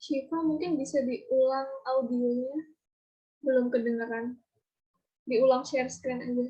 Syifa mungkin bisa diulang audionya, belum kedengeran. Diulang share screen aja.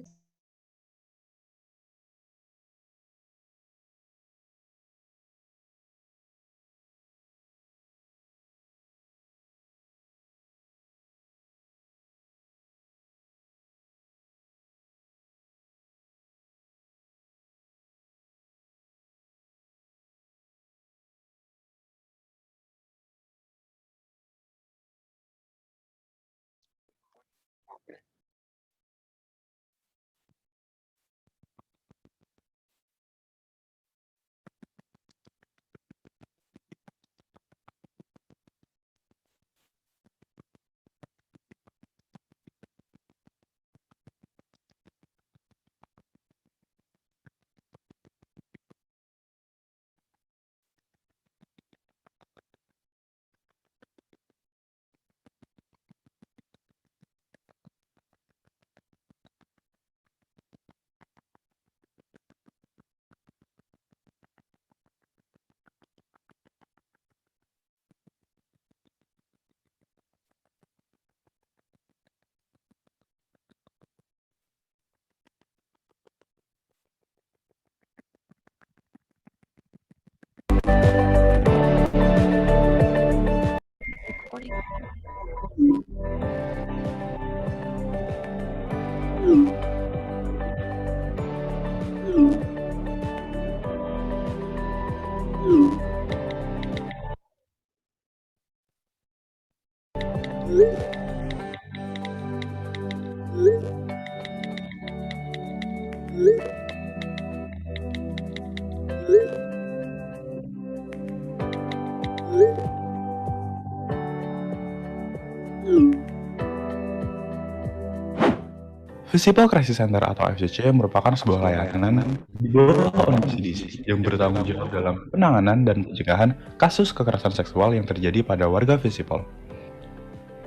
Visible Crisis Center atau FCC merupakan sebuah layanan di bawah OCDC yang bertanggung jawab dalam penanganan dan pencegahan kasus kekerasan seksual yang terjadi pada warga Visible.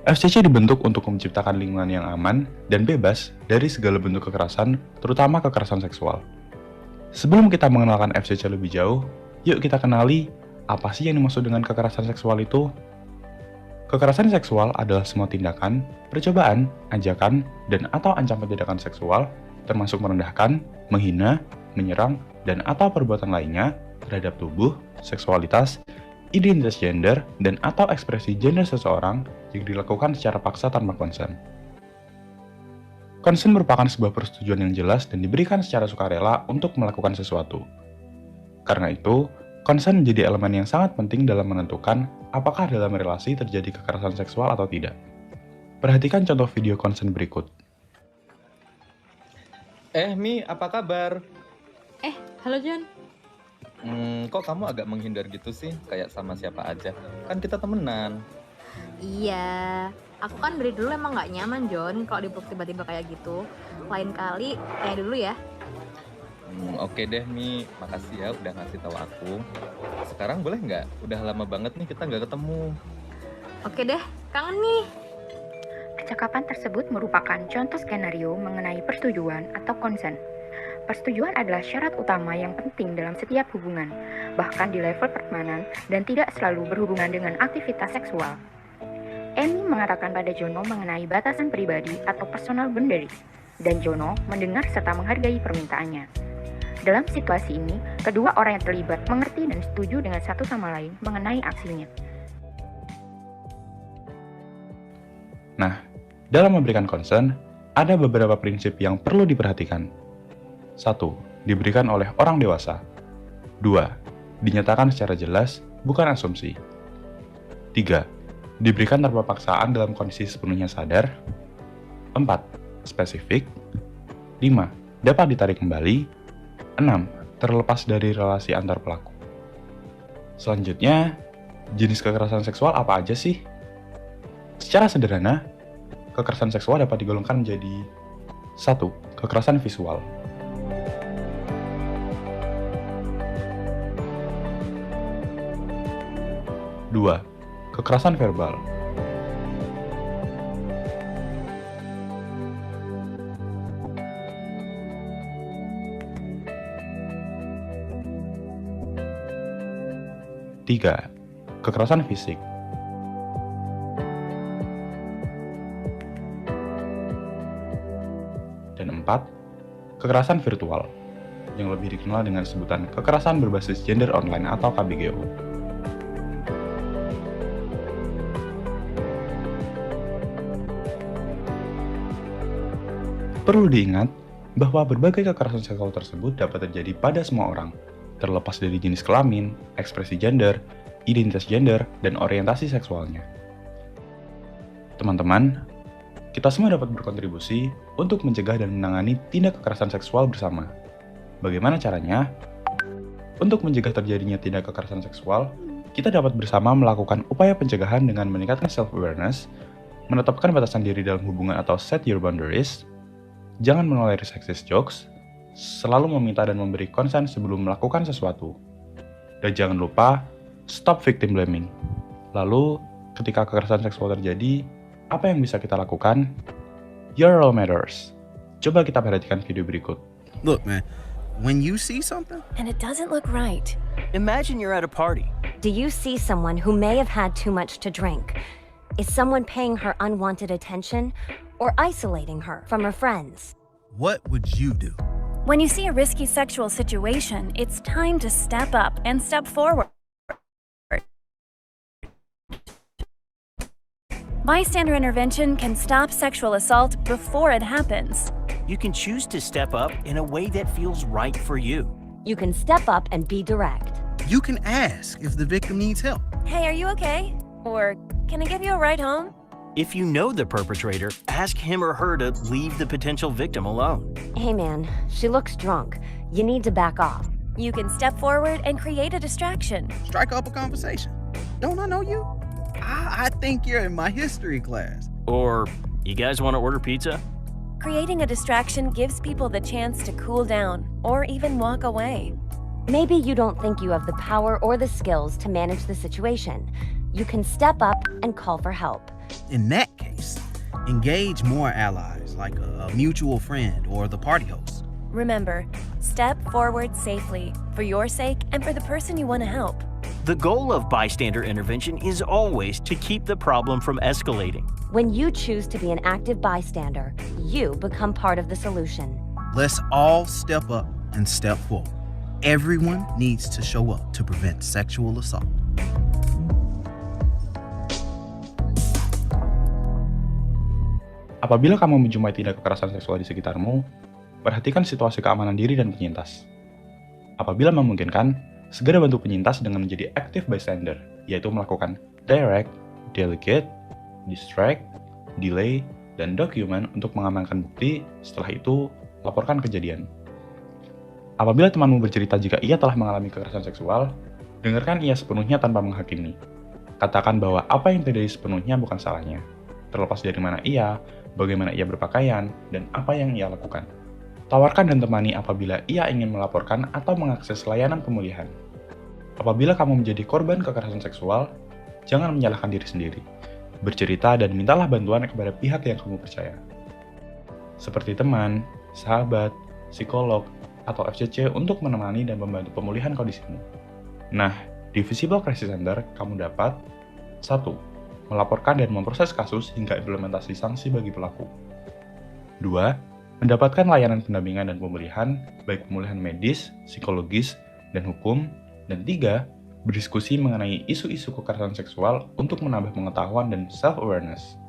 FCC dibentuk untuk menciptakan lingkungan yang aman dan bebas dari segala bentuk kekerasan, terutama kekerasan seksual. Sebelum kita mengenalkan FCC lebih jauh, yuk kita kenali apa sih yang dimaksud dengan kekerasan seksual itu. Kekerasan seksual adalah semua tindakan, percobaan, ajakan, dan atau ancaman tindakan seksual, termasuk merendahkan, menghina, menyerang, dan atau perbuatan lainnya terhadap tubuh, seksualitas, identitas gender, dan atau ekspresi gender seseorang yang dilakukan secara paksa tanpa konsen. Konsen merupakan sebuah persetujuan yang jelas dan diberikan secara sukarela untuk melakukan sesuatu. Karena itu, konsen menjadi elemen yang sangat penting dalam menentukan apakah dalam relasi terjadi kekerasan seksual atau tidak. Perhatikan contoh video konsen berikut. Mi, apa kabar? Halo John. Kok kamu agak menghindar gitu sih? Kayak sama siapa aja. Kan kita temenan. Iya, aku kan dari dulu emang nggak nyaman John kalau dipeluk tiba-tiba kayak gitu. Lain kali kayak dulu ya. Oke deh Mi, makasih ya udah ngasih tahu aku. Sekarang boleh nggak? Udah lama banget nih kita nggak ketemu. Oke deh, kangen nih. Percakapan tersebut merupakan contoh skenario mengenai persetujuan atau konsen. Persetujuan adalah syarat utama yang penting dalam setiap hubungan, bahkan di level pertemanan dan tidak selalu berhubungan dengan aktivitas seksual. Amy mengatakan pada Jono mengenai batasan pribadi atau personal boundaries, dan Jono mendengar serta menghargai permintaannya. Dalam situasi ini, kedua orang yang terlibat mengerti dan setuju dengan satu sama lain mengenai aksinya. Nah, dalam memberikan konsen, ada beberapa prinsip yang perlu diperhatikan. 1. Diberikan oleh orang dewasa. 2. Dinyatakan secara jelas, bukan asumsi. 3. Diberikan tanpa paksaan dalam kondisi sepenuhnya sadar. 4. Spesifik. 5. Dapat ditarik kembali. 6. Terlepas dari relasi antar pelaku. Selanjutnya, jenis kekerasan seksual apa aja sih? Secara sederhana, kekerasan seksual dapat digolongkan menjadi 1. Kekerasan visual. 2. Kekerasan verbal. 3. Kekerasan fisik. keempat, kekerasan virtual, yang lebih dikenal dengan sebutan kekerasan berbasis gender online atau KBGO. Perlu diingat bahwa berbagai kekerasan seksual tersebut dapat terjadi pada semua orang, terlepas dari jenis kelamin, ekspresi gender, identitas gender, dan orientasi seksualnya. Teman-teman, kita semua dapat berkontribusi untuk mencegah dan menangani tindak kekerasan seksual bersama. Bagaimana caranya? Untuk mencegah terjadinya tindak kekerasan seksual, kita dapat bersama melakukan upaya pencegahan dengan meningkatkan self-awareness, menetapkan batasan diri dalam hubungan atau set your boundaries, jangan menolerir sexist jokes, selalu meminta dan memberi konsen sebelum melakukan sesuatu. Dan jangan lupa, stop victim blaming. Lalu, ketika kekerasan seksual terjadi, apa yang bisa kita lakukan? Your role matters. Coba kita perhatikan video berikut. Look, man, when you see something, and it doesn't look right. Imagine you're at a party. Do you see someone who may have had too much to drink? Is someone paying her unwanted attention or isolating her from her friends? what would you do? When you see a risky sexual situation, it's time to step up and step forward. Bystander intervention can stop sexual assault before it happens. You can choose to step up in a way that feels right for you. You can step up and be direct. You can ask if the victim needs help. Hey, are you okay? Or can I give you a ride home? If you know the perpetrator, ask him or her to leave the potential victim alone. Hey man, she looks drunk. You need to back off. You can step forward and create a distraction. Strike up a conversation. Don't I know you? I think you're in my history class. Or, you guys want to order pizza? Creating a distraction gives people the chance to cool down or even walk away. Maybe you don't think you have the power or the skills to manage the situation. You can step up and call for help. In that case, engage more allies like a mutual friend or the party host. Remember, step forward safely for your sake and for the person you want to help. The goal of bystander intervention is always to keep the problem from escalating. When you choose to be an active bystander, you become part of the solution. Let's all step up and step forward. Everyone needs to show up to prevent sexual assault. Apabila kamu menjumpai tindak kekerasan seksual di sekitarmu, perhatikan situasi keamanan diri dan penyintas. Apabila memungkinkan, segera bantu penyintas dengan menjadi active bystander, yaitu melakukan direct, delegate, distract, delay, dan document untuk mengamankan bukti. Setelah itu, laporkan kejadian. Apabila temanmu bercerita jika ia telah mengalami kekerasan seksual, dengarkan ia sepenuhnya tanpa menghakimi. Katakan bahwa apa yang terjadi sepenuhnya bukan salahnya, terlepas dari mana ia, bagaimana ia berpakaian, dan apa yang ia lakukan. Tawarkan dan temani apabila ia ingin melaporkan atau mengakses layanan pemulihan. Apabila kamu menjadi korban kekerasan seksual, jangan menyalahkan diri sendiri. Bercerita dan mintalah bantuan kepada pihak yang kamu percaya. Seperti teman, sahabat, psikolog, atau FCC untuk menemani dan membantu pemulihan kondisimu. Nah, di Visible Crisis Center, kamu dapat 1. Melaporkan dan memproses kasus hingga implementasi sanksi bagi pelaku. 2. Mendapatkan layanan pendampingan dan pemulihan, baik pemulihan medis, psikologis, dan hukum. Dan 3. Berdiskusi mengenai isu-isu kekerasan seksual untuk menambah pengetahuan dan self-awareness.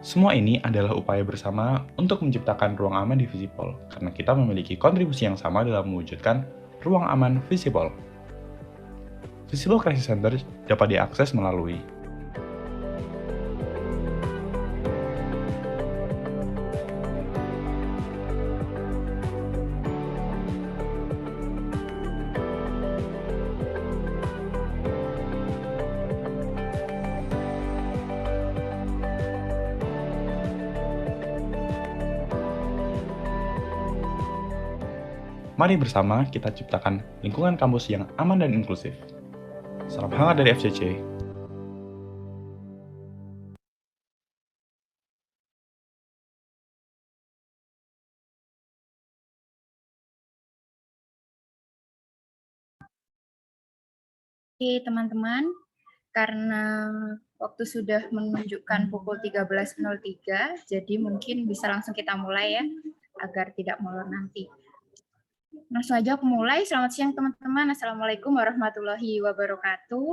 Semua ini adalah upaya bersama untuk menciptakan ruang aman di Visible, karena kita memiliki kontribusi yang sama dalam mewujudkan ruang aman Visible. Visible Crisis Center dapat diakses melalui Mari bersama kita ciptakan lingkungan kampus yang aman dan inklusif. Salam hangat dari FCC. Oke, teman-teman, karena waktu sudah menunjukkan pukul 13.03, jadi mungkin bisa langsung kita mulai ya. agar tidak molor nanti. Langsung aja aku mulai. Selamat siang teman-teman. Assalamualaikum warahmatullahi wabarakatuh.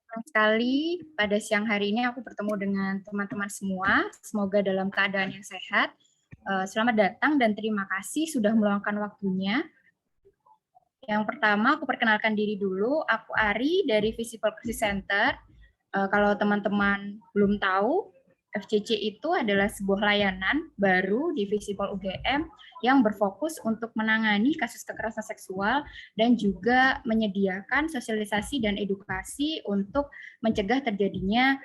Senang sekali pada siang hari ini aku bertemu dengan teman-teman semua. Semoga dalam keadaan yang sehat. Selamat datang dan terima kasih sudah meluangkan waktunya. Yang pertama aku perkenalkan diri dulu. Aku Ari dari Visible Crisis Center. Kalau teman-teman belum tahu, FCC itu adalah sebuah layanan baru di Visible UGM yang berfokus untuk menangani kasus kekerasan seksual dan juga menyediakan sosialisasi dan edukasi untuk mencegah terjadinya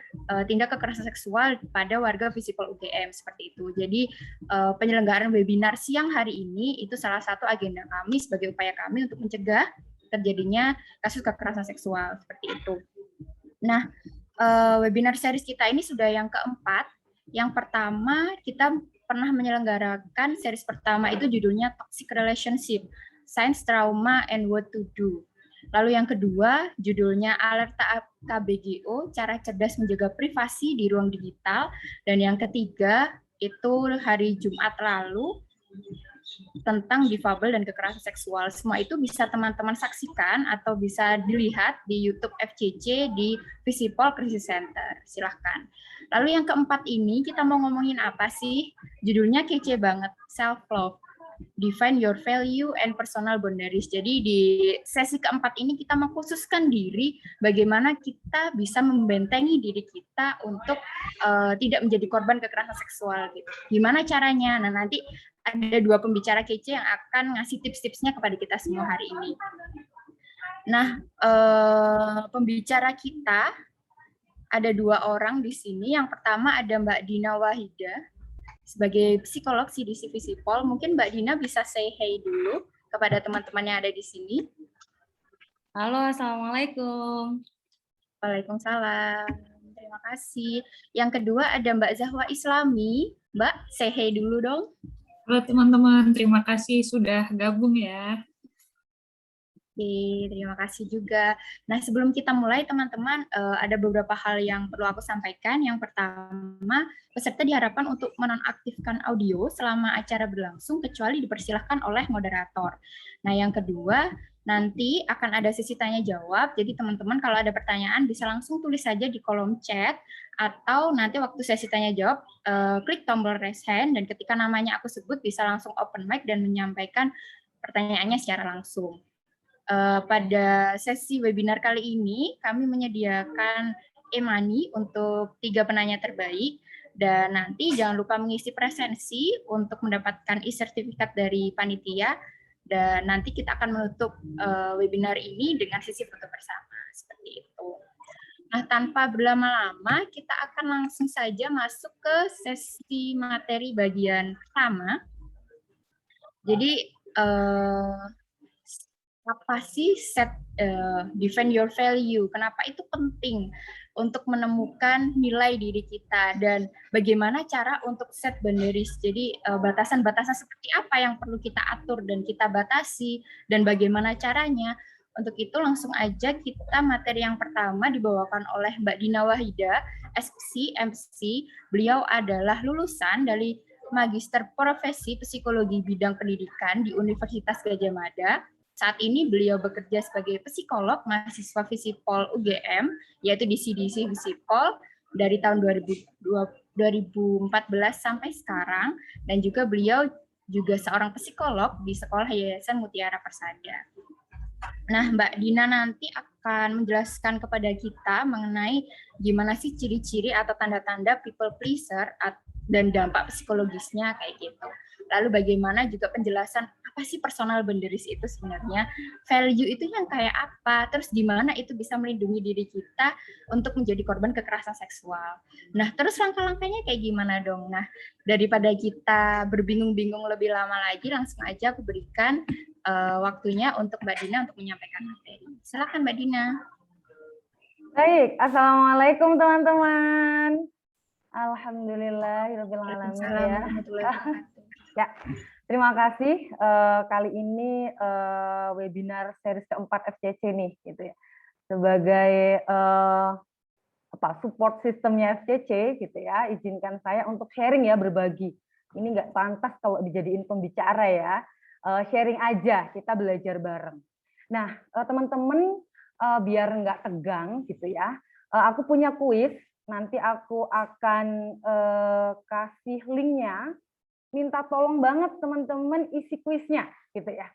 tindak kekerasan seksual pada warga Visible UGM seperti itu. Jadi penyelenggaraan webinar siang hari ini itu salah satu agenda kami sebagai upaya kami untuk mencegah terjadinya kasus kekerasan seksual seperti itu. Nah, webinar series kita ini sudah yang keempat. Yang pertama, kita pernah menyelenggarakan series pertama itu judulnya Toxic Relationship, Signs, Trauma, and What to Do. Lalu yang kedua, judulnya Alerta KBGO, Cara Cerdas Menjaga Privasi di Ruang Digital. Dan yang ketiga, itu hari Jumat lalu, tentang difabel dan kekerasan seksual. Semua itu bisa teman-teman saksikan atau bisa dilihat di YouTube FCC di Visible Crisis Center. Silahkan. Lalu yang keempat ini kita mau ngomongin apa sih? Judulnya kece banget, Self-Love. Define your value and personal boundaries. Jadi di sesi keempat ini kita mengkhususkan diri bagaimana kita bisa membentengi diri kita untuk tidak menjadi korban kekerasan seksual gitu. Gimana caranya? Nah, nanti ada dua pembicara kece yang akan ngasih tips-tipsnya kepada kita semua hari ini. Nah, pembicara kita ada dua orang di sini. Yang pertama ada Mbak Dina Wahida sebagai psikolog CDC Visipol. Mungkin Mbak Dina bisa say hey dulu kepada teman-teman yang ada di sini. Halo, Assalamualaikum. Waalaikumsalam. Terima kasih. Yang kedua ada Mbak Zahwa Islami. Mbak, say hey dulu dong. Halo teman-teman, terima kasih sudah gabung ya. Oke, terima kasih juga. Nah, sebelum kita mulai teman-teman, ada beberapa hal yang perlu aku sampaikan. Yang pertama, peserta diharapkan untuk menonaktifkan audio selama acara berlangsung, kecuali dipersilahkan oleh moderator. Nah, yang kedua, nanti akan ada sesi tanya-jawab, jadi teman-teman kalau ada pertanyaan bisa langsung tulis saja di kolom chat, atau nanti waktu sesi tanya-jawab, klik tombol raise hand, dan ketika namanya aku sebut bisa langsung open mic dan menyampaikan pertanyaannya secara langsung. Pada sesi webinar kali ini, kami menyediakan e-money untuk 3 penanya terbaik, dan nanti jangan lupa mengisi presensi untuk mendapatkan e-sertifikat dari panitia, dan nanti kita akan menutup webinar ini dengan sesi foto bersama, seperti itu. Nah, tanpa berlama-lama, kita akan langsung saja masuk ke sesi materi bagian pertama. Jadi, apa sih define your value? Kenapa itu penting untuk menemukan nilai diri kita, dan bagaimana cara untuk set boundaries? Jadi batasan-batasan seperti apa yang perlu kita atur dan kita batasi, dan bagaimana caranya? Untuk itu langsung aja kita materi yang pertama dibawakan oleh Mbak Dina Wahida, SPC, MC. Beliau adalah lulusan dari Magister Profesi Psikologi Bidang Pendidikan di Universitas Gadjah Mada. Saat ini beliau bekerja sebagai psikolog mahasiswa Visipol UGM, yaitu di CDC Visipol dari tahun 2014 sampai sekarang, dan juga beliau juga seorang psikolog di Sekolah Yayasan Mutiara Persada. Nah, Mbak Dina nanti akan menjelaskan kepada kita mengenai gimana sih ciri-ciri atau tanda-tanda people pleaser dan dampak psikologisnya kayak gitu. Lalu bagaimana juga penjelasan apa sih personal boundaries itu sebenarnya, value itu yang kayak apa, terus gimana itu bisa melindungi diri kita untuk menjadi korban kekerasan seksual. Nah, terus langkah-langkahnya kayak gimana dong? Nah, daripada kita berbingung-bingung lebih lama lagi, langsung aja aku berikan waktunya untuk Mbak Dina untuk menyampaikan materi. Silakan Mbak Dina. Baik, Assalamualaikum teman-teman. Alhamdulillahirabbil alamin ya. Ya, terima kasih. Kali ini webinar series keempat FCC nih, gitu ya. Sebagai support sistemnya FCC, gitu ya. Izinkan saya untuk sharing ya, berbagi Ini nggak pantas kalau dijadiin pembicara ya. Sharing aja, kita belajar bareng. Nah, teman-teman biar nggak tegang gitu ya, aku punya kuis. Nanti aku akan kasih linknya. Minta tolong banget teman-teman isi kuisnya gitu ya.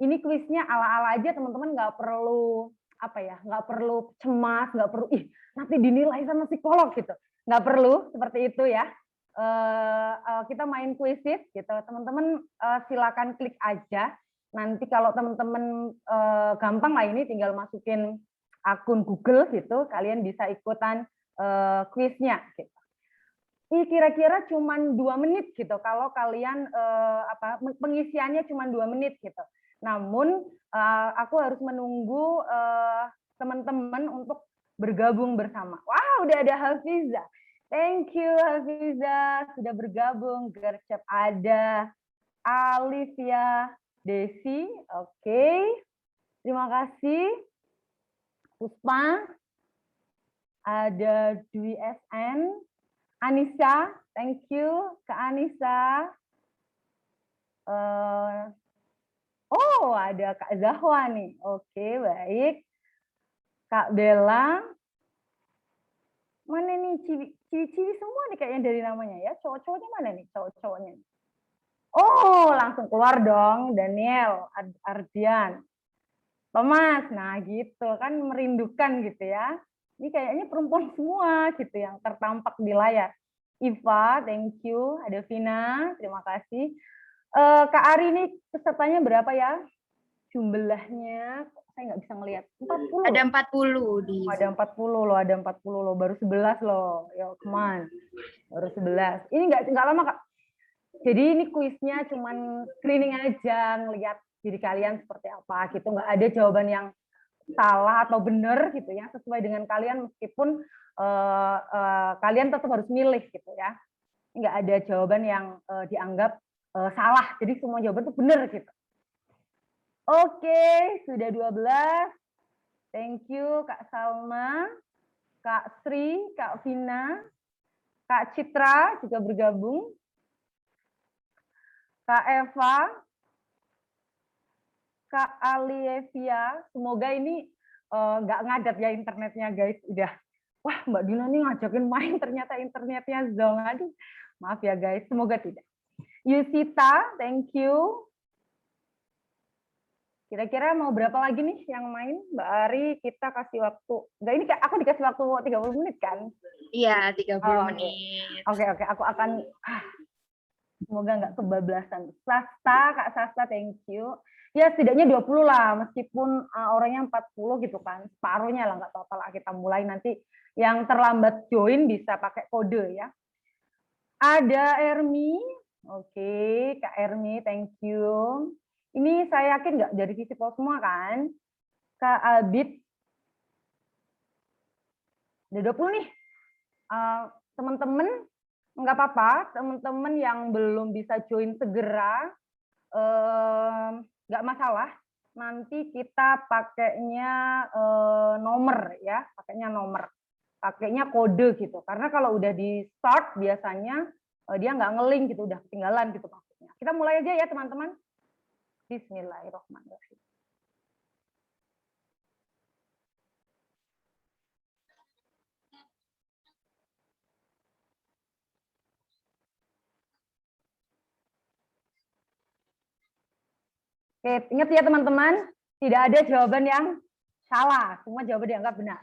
Ini kuisnya ala-ala aja, teman-teman nggak perlu apa ya, nggak perlu cemas, nggak perlu nanti dinilai sama psikolog gitu, nggak perlu seperti itu ya. Kita main kuisis gitu, teman-teman silakan klik aja. Nanti kalau teman-teman gampang lah, ini tinggal masukin akun Google gitu, kalian bisa ikutan kuisnya gitu. Ini kira-kira cuma 2 menit gitu kalau kalian pengisiannya cuma 2 menit gitu. Namun aku harus menunggu teman-teman untuk bergabung bersama. Wah, udah ada Hafiza. Thank you Hafiza sudah bergabung. Gercep ada, Alif ya, Desi. Oke. Terima kasih. Puspa. Ada Dwi SN. Anissa, thank you Kak Anissa. Oh, ada Kak Zahwa nih. Oke, baik. Kak Bella. Mana nih ciwi-ciwi semua nih kayaknya dari namanya ya. Cowok-cowoknya mana nih cowok-cowoknya? Oh, langsung keluar dong. Daniel, Ardian. Thomas, nah gitu kan merindukan gitu ya. Ini kayaknya perempuan semua gitu yang tertampak di layar. Iva, thank you. Ada Vina, terima kasih. Kak Ari ini pesertanya berapa ya? Jumlahnya, saya nggak bisa ngelihat. 40. Ada 40 di. Ada 40 loh, ada 40 loh. Baru 11 loh. Yo, come on. Baru 11. Ini nggak lama, Kak. Jadi ini kuisnya cuman screening aja, ngelihat diri kalian seperti apa gitu. Nggak ada jawaban yang salah atau benar gitu ya, sesuai dengan kalian, meskipun kalian tetap harus milih gitu ya. Nggak ada jawaban yang dianggap salah, jadi semua jawaban itu benar gitu. Oke, sudah 12. Thank you Kak Salma, Kak Sri, Kak Vina, Kak Citra juga bergabung, Kak Eva, Kak Alievia. Semoga ini nggak ngadat ya internetnya guys. Udah, wah Mbak Dina nih ngajakin main ternyata internetnya zong. Aduh, maaf ya guys, semoga tidak. Yusita, thank you. Kira-kira mau berapa lagi nih yang main? Mbak Ari, kita kasih waktu. Enggak, ini aku dikasih waktu 30 menit kan? Iya, 30 menit. Oke, aku akan semoga nggak kebablasan. Sasta, Kak Sasta, thank you. Ya setidaknya 20 lah, meskipun orangnya 40 gitu kan, separuhnya lah, nggak apa-apa lah, kita mulai. Nanti yang terlambat join bisa pakai kode ya. Ada Ermi, oke, Kak Ermi, thank you. Ini saya yakin nggak dari visipol semua kan? Kak Abid, udah 20 nih. Teman-teman, nggak apa-apa, teman-teman yang belum bisa join segera, nggak masalah, nanti kita pakainya nomor ya, pakainya kode gitu, karena kalau udah di start biasanya dia nggak ngelink gitu, udah ketinggalan gitu maksudnya. Kita mulai aja ya teman-teman. Bismillahirrahmanirrahim. Oke, ingat ya teman-teman, tidak ada jawaban yang salah, semua jawaban dianggap benar.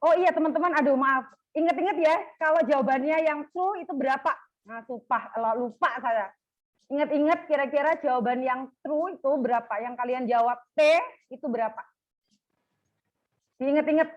Oh iya teman-teman, aduh maaf, ingat-ingat ya, kalau jawabannya yang true itu berapa? Nah, lupa saya. Ingat-ingat kira-kira jawaban yang true itu berapa? Yang kalian jawab T itu berapa? Diingat-ingat.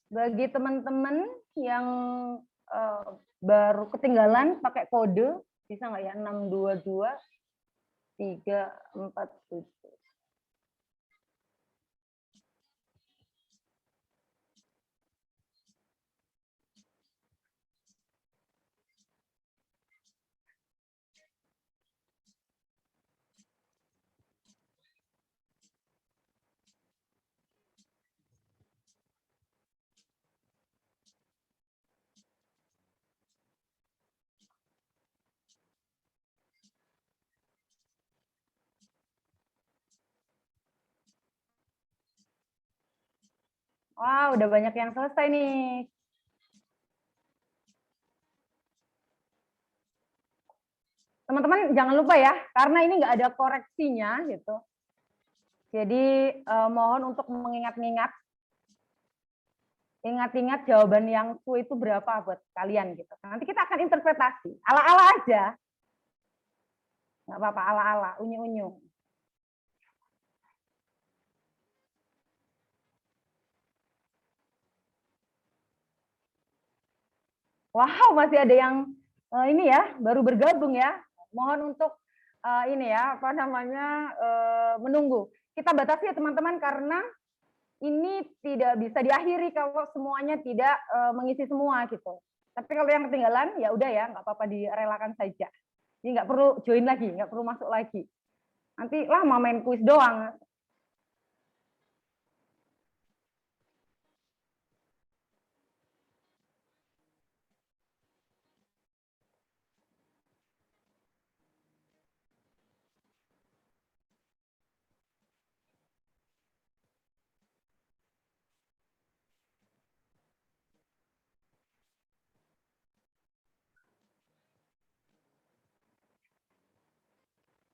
Bagi teman-teman yang baru ketinggalan pakai kode, bisa nggak ya 622 347. Wah, udah banyak yang selesai nih. Teman-teman jangan lupa ya, karena ini nggak ada koreksinya gitu. Jadi mohon untuk mengingat-ingat, ingat-ingat jawaban yang Q itu berapa buat kalian gitu. Nanti kita akan interpretasi, ala-ala aja, nggak apa-apa, ala-ala, unyu-unyu. Wow, masih ada yang ini ya, baru bergabung ya. Mohon untuk ini ya, apa namanya, menunggu. Kita batasi ya teman-teman, karena ini tidak bisa diakhiri kalau semuanya tidak mengisi semua gitu. Tapi kalau yang ketinggalan, ya udah ya, nggak apa-apa, direlakan saja. Jadi nggak perlu join lagi, nggak perlu masuk lagi. Nanti lama main kuis doang.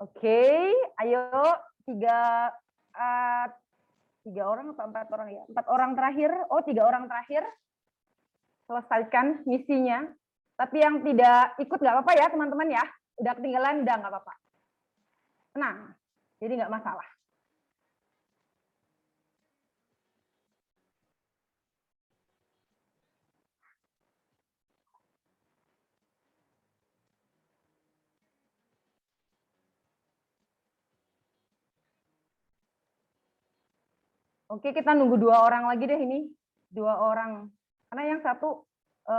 Oke, ayo tiga orang atau 4 orang ya? 4 orang terakhir, 3 orang terakhir selesaikan misinya. Tapi yang tidak ikut nggak apa-apa ya teman-teman ya. Udah ketinggalan, udah nggak apa-apa. Tenang, jadi nggak masalah. Oke, kita nunggu 2 orang lagi deh ini. 2 orang. Karena yang satu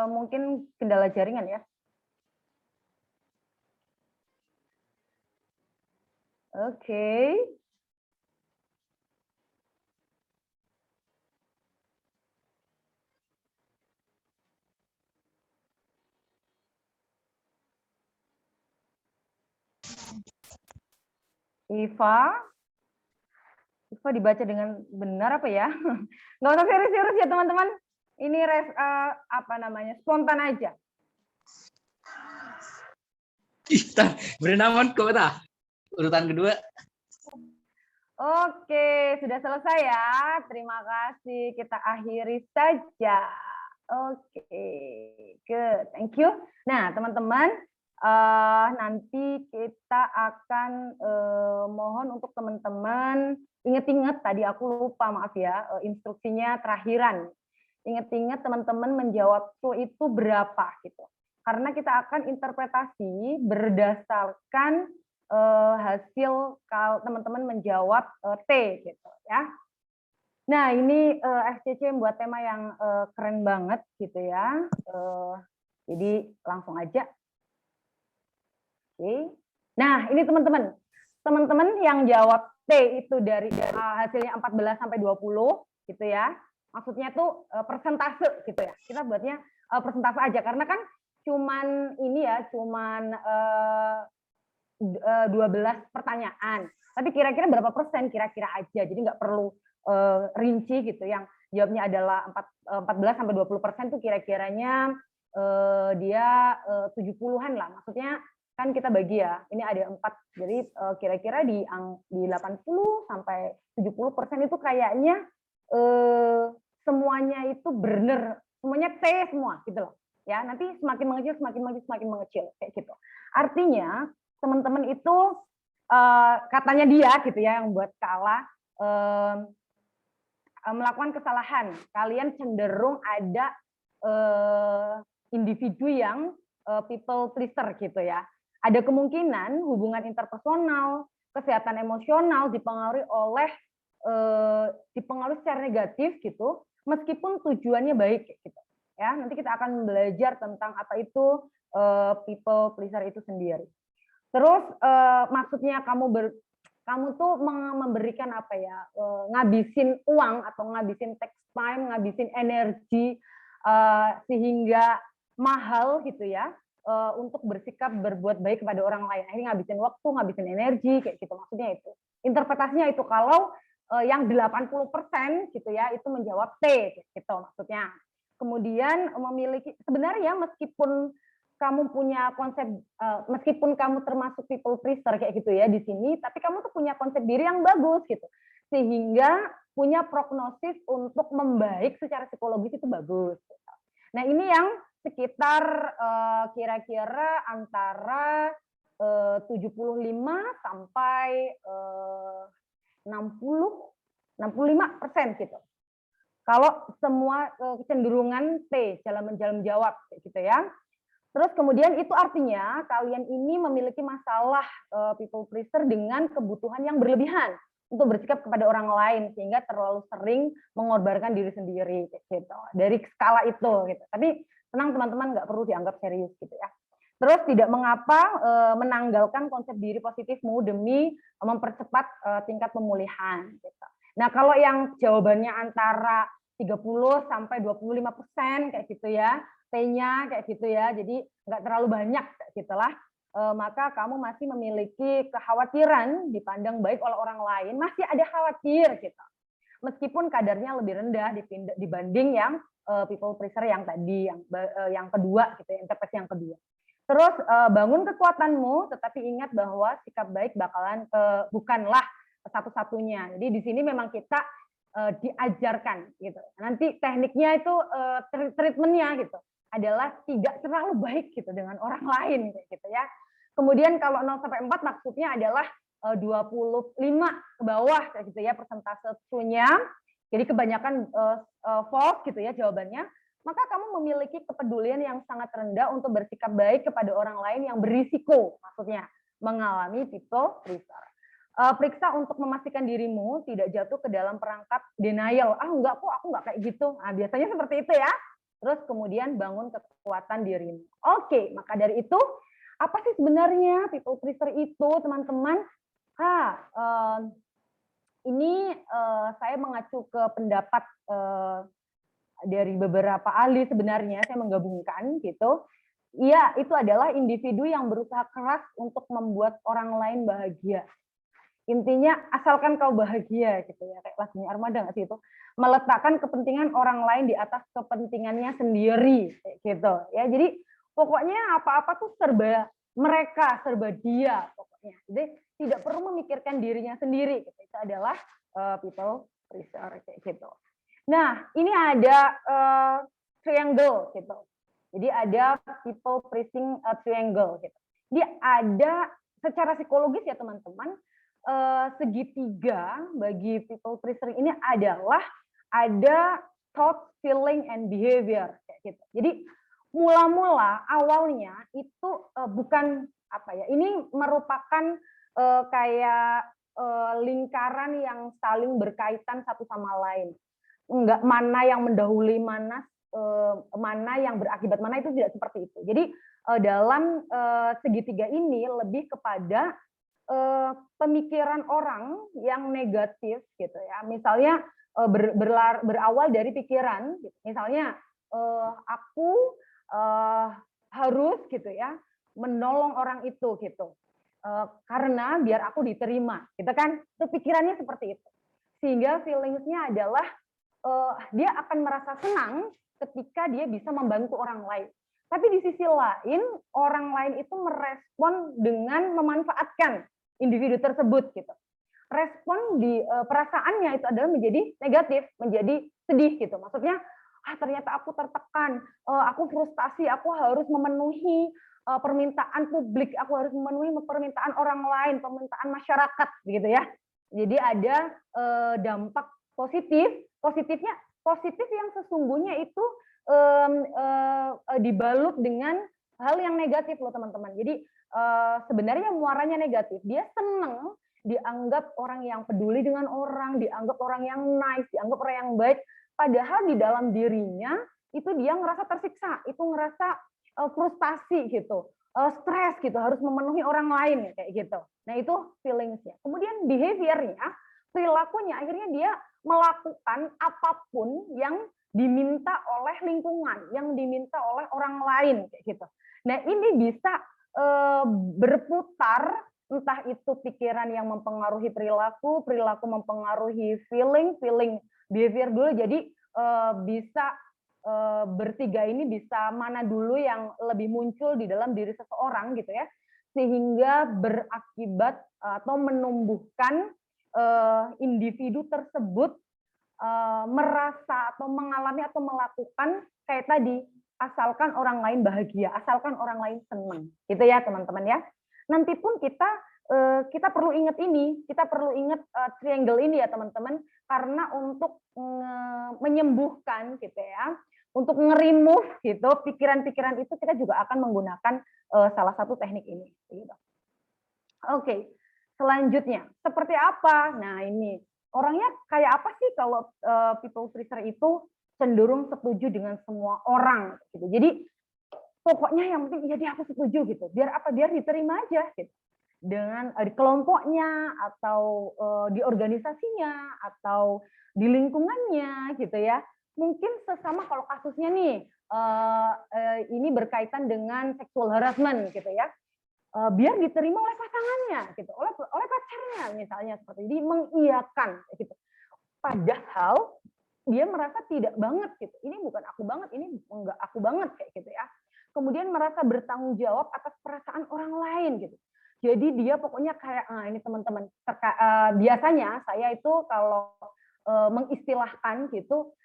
mungkin kendala jaringan ya. Oke. Iva dibaca dengan benar apa ya? Nggak usah serius-serius ya teman-teman. Ini apa namanya, spontan aja. Kita berenaman kok dah. Urutan kedua. Oke, sudah selesai ya. Terima kasih. Kita akhiri saja. Oke, good. Thank you. Nah, teman-teman, nanti kita akan mohon untuk teman-teman ingat-ingat, tadi aku lupa, maaf ya, instruksinya terakhiran. Ingat-ingat teman-teman menjawab itu berapa gitu. Karena kita akan interpretasi berdasarkan hasil kalau teman-teman menjawab T gitu ya. Nah, ini FCC membuat tema yang keren banget gitu ya. Jadi langsung aja. Oke. Nah, ini teman-teman yang jawab T itu dari hasilnya 14 sampai 20 gitu ya. Maksudnya tuh persentase gitu ya. Kita buatnya persentase aja karena kan cuman ini ya, cuman 12 pertanyaan. Tapi kira-kira berapa persen kira-kira aja. Jadi nggak perlu rinci gitu. Yang jawabnya adalah 14 sampai 20% tuh kira-kiranya dia 70-an lah. Maksudnya kan kita bagi ya, ini ada 4, jadi kira-kira di 80 sampai 70% itu kayaknya semuanya itu benar, semuanya T semua gitu loh. Ya, nanti semakin mengecil kayak gitu. Artinya teman-teman itu katanya dia gitu ya yang buat kalah melakukan kesalahan, kalian cenderung ada individu yang people pleaser gitu ya. Ada kemungkinan hubungan interpersonal, kesehatan emosional dipengaruhi secara negatif gitu, meskipun tujuannya baik gitu. Ya, nanti kita akan belajar tentang apa itu people pleaser itu sendiri. Terus maksudnya kamu tuh memberikan apa ya, ngabisin uang atau ngabisin text time, ngabisin energi sehingga mahal gitu ya, untuk bersikap berbuat baik kepada orang lain. Akhirnya ngabisin waktu, ngabisin energi kayak gitu, maksudnya itu. Interpretasinya itu kalau yang 80% gitu ya itu menjawab T gitu maksudnya. Kemudian memiliki, sebenarnya meskipun kamu punya konsep, meskipun kamu termasuk people pleaser kayak gitu ya di sini, tapi kamu tuh punya konsep diri yang bagus gitu, sehingga punya prognosis untuk membaik secara psikologis itu bagus. Nah ini yang sekitar kira-kira antara 75 sampai 65% gitu. Kalau semua kecenderungan T, jalan menjawab gitu ya. Terus kemudian itu artinya kalian ini memiliki masalah people pleaser dengan kebutuhan yang berlebihan untuk bersikap kepada orang lain sehingga terlalu sering mengorbankan diri sendiri gitu. Dari skala itu gitu. Tapi tenang teman-teman, nggak perlu dianggap serius gitu ya. Terus tidak mengapa menanggalkan konsep diri positifmu demi mempercepat tingkat pemulihan gitu. Nah, kalau yang jawabannya antara 30 sampai 25% kayak gitu ya, T-nya kayak gitu ya, jadi nggak terlalu banyak gitulah, maka kamu masih memiliki kekhawatiran dipandang baik oleh orang lain, masih ada khawatir gitu. Meskipun kadarnya lebih rendah dibanding yang people pleaser yang tadi, yang kedua gitu, interpretasi yang kedua. Terus bangun kekuatanmu, tetapi ingat bahwa sikap baik bukanlah satu-satunya. Jadi di sini memang kita diajarkan gitu. Nanti tekniknya itu treatmentnya gitu adalah tidak terlalu baik gitu dengan orang lain gitu ya. Kemudian kalau 0 sampai 4 maksudnya adalah 25 ke bawah kayak gitu ya persentasenya. Jadi kebanyakan false gitu ya jawabannya. Maka kamu memiliki kepedulian yang sangat rendah untuk bersikap baik kepada orang lain yang berisiko, maksudnya mengalami people pleaser. Periksa untuk memastikan dirimu tidak jatuh ke dalam perangkap denial. Ah enggak kok, aku enggak kayak gitu. Nah, biasanya seperti itu ya. Terus kemudian bangun kekuatan dirimu. Oke, maka dari itu, apa sih sebenarnya people pleaser itu, teman-teman? Ini saya mengacu ke pendapat dari beberapa ahli sebenarnya, saya menggabungkan gitu. Iya, itu adalah individu yang berusaha keras untuk membuat orang lain bahagia. Intinya asalkan kau bahagia gitu ya, kayak lagunya Armada nggak sih itu, meletakkan kepentingan orang lain di atas kepentingannya sendiri kayak gitu ya. Jadi pokoknya apa-apa tuh serba mereka, serba dia pokoknya. Jadi tidak perlu memikirkan dirinya sendiri gitu. Itu adalah people pleaser kayak gitu. Nah, ini ada triangle gitu. Jadi ada people pleasing triangle gitu. Dia ada secara psikologis ya teman-teman, segitiga bagi people pleaser ini adalah ada thought, feeling, and behavior kayak gitu. Jadi mula-mula awalnya itu bukan apa ya, ini merupakan kayak lingkaran yang saling berkaitan satu sama lain. Enggak mana yang mendahului mana yang berakibat mana, itu tidak seperti itu. Jadi dalam segitiga ini lebih kepada pemikiran orang yang negatif gitu ya. Misalnya berawal dari pikiran gitu. Misalnya aku harus gitu ya menolong orang itu gitu. Karena biar aku diterima gitu kan. Itu pikirannya seperti itu. Sehingga feelingsnya adalah dia akan merasa senang ketika dia bisa membantu orang lain. Tapi di sisi lain, orang lain itu merespon dengan memanfaatkan individu tersebut gitu. Respon di perasaannya itu adalah menjadi negatif, menjadi sedih gitu. Maksudnya, ternyata aku tertekan, aku frustasi, aku harus memenuhi permintaan publik, aku harus memenuhi permintaan orang lain, permintaan masyarakat gitu ya. Jadi ada dampak Positif yang sesungguhnya itu dibalut dengan hal yang negatif loh teman-teman. Jadi sebenarnya muaranya negatif. Dia seneng dianggap orang yang peduli dengan orang, dianggap orang yang nice, dianggap orang yang baik. Padahal di dalam dirinya itu dia ngerasa tersiksa, itu ngerasa frustasi gitu, stres gitu, harus memenuhi orang lain kayak gitu. Nah itu feelingsnya. Kemudian behaviornya, perilakunya, akhirnya dia melakukan apapun yang diminta oleh lingkungan, yang diminta oleh orang lain kayak gitu. Nah ini bisa berputar, entah itu pikiran yang mempengaruhi perilaku, perilaku mempengaruhi feeling behavior dulu. Jadi bisa bertiga ini bisa mana dulu yang lebih muncul di dalam diri seseorang gitu ya, sehingga berakibat atau menumbuhkan individu tersebut merasa atau mengalami atau melakukan kayak tadi, asalkan orang lain bahagia, asalkan orang lain senang, gitu ya teman-teman ya. Nanti pun kita perlu ingat ini, kita perlu ingat triangle ini ya teman-teman, karena untuk menyembuhkan gitu ya, untuk nge-remove gitu pikiran-pikiran itu, kita juga akan menggunakan salah satu teknik ini. Gitu. Oke, selanjutnya seperti apa? Nah ini orangnya kayak apa sih kalau people pleaser itu cenderung setuju dengan semua orang gitu. Jadi pokoknya yang penting jadi aku setuju gitu. Biar apa? Biar diterima aja gitu. Dengan di kelompoknya atau di organisasinya atau di lingkungannya gitu ya. Mungkin sesama kalau kasusnya nih ini berkaitan dengan sexual harassment gitu ya. Biar diterima oleh pasangannya gitu, oleh pacarnya misalnya, seperti ini, mengiyakan gitu. Padahal dia merasa tidak banget gitu. Ini bukan aku banget, ini enggak aku banget kayak gitu ya. Kemudian merasa bertanggung jawab atas perasaan orang lain gitu. Jadi dia pokoknya kayak ini teman-teman, biasanya saya itu kalau mengistilahkan gitu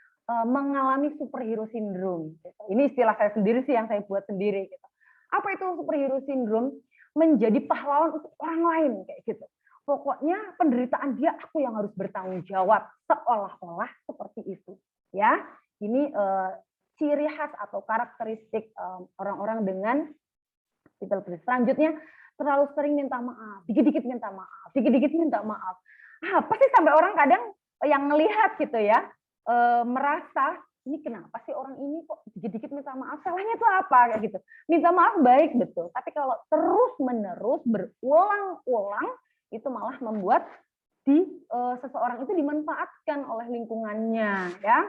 mengalami superhero syndrome. Gitu. Ini istilah saya sendiri sih yang saya buat sendiri gitu. Apa itu superhero syndrome? Menjadi pahlawan untuk orang lain kayak gitu. Pokoknya penderitaan dia aku yang harus bertanggung jawab, seolah-olah seperti itu. Ya, ini ciri khas atau karakteristik orang-orang dengan people pleaser. Selanjutnya terlalu sering minta maaf, dikit-dikit minta maaf, dikit-dikit minta maaf. Apa sih sampai orang kadang yang melihat gitu ya, merasa ini kenapa sih orang ini kok dikit-dikit minta maaf, salahnya itu apa kayak gitu. Minta maaf baik betul, tapi kalau terus-menerus berulang-ulang itu malah membuat seseorang itu dimanfaatkan oleh lingkungannya ya.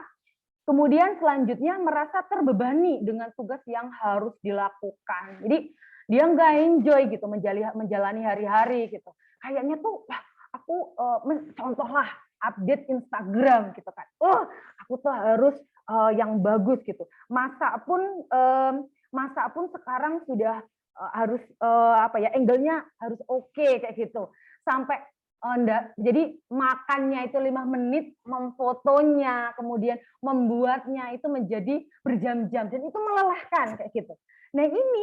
Kemudian selanjutnya merasa terbebani dengan tugas yang harus dilakukan. Jadi dia nggak enjoy gitu menjalani hari-hari gitu. Kayaknya tuh wah, aku contohlah update Instagram gitu kan. Aku tuh harus yang bagus gitu. Masa pun sekarang sudah harus angle-nya harus oke kayak gitu. Sampai jadi makannya itu 5 menit, memfotonya, kemudian membuatnya itu menjadi berjam-jam dan itu melelahkan kayak gitu. Nah ini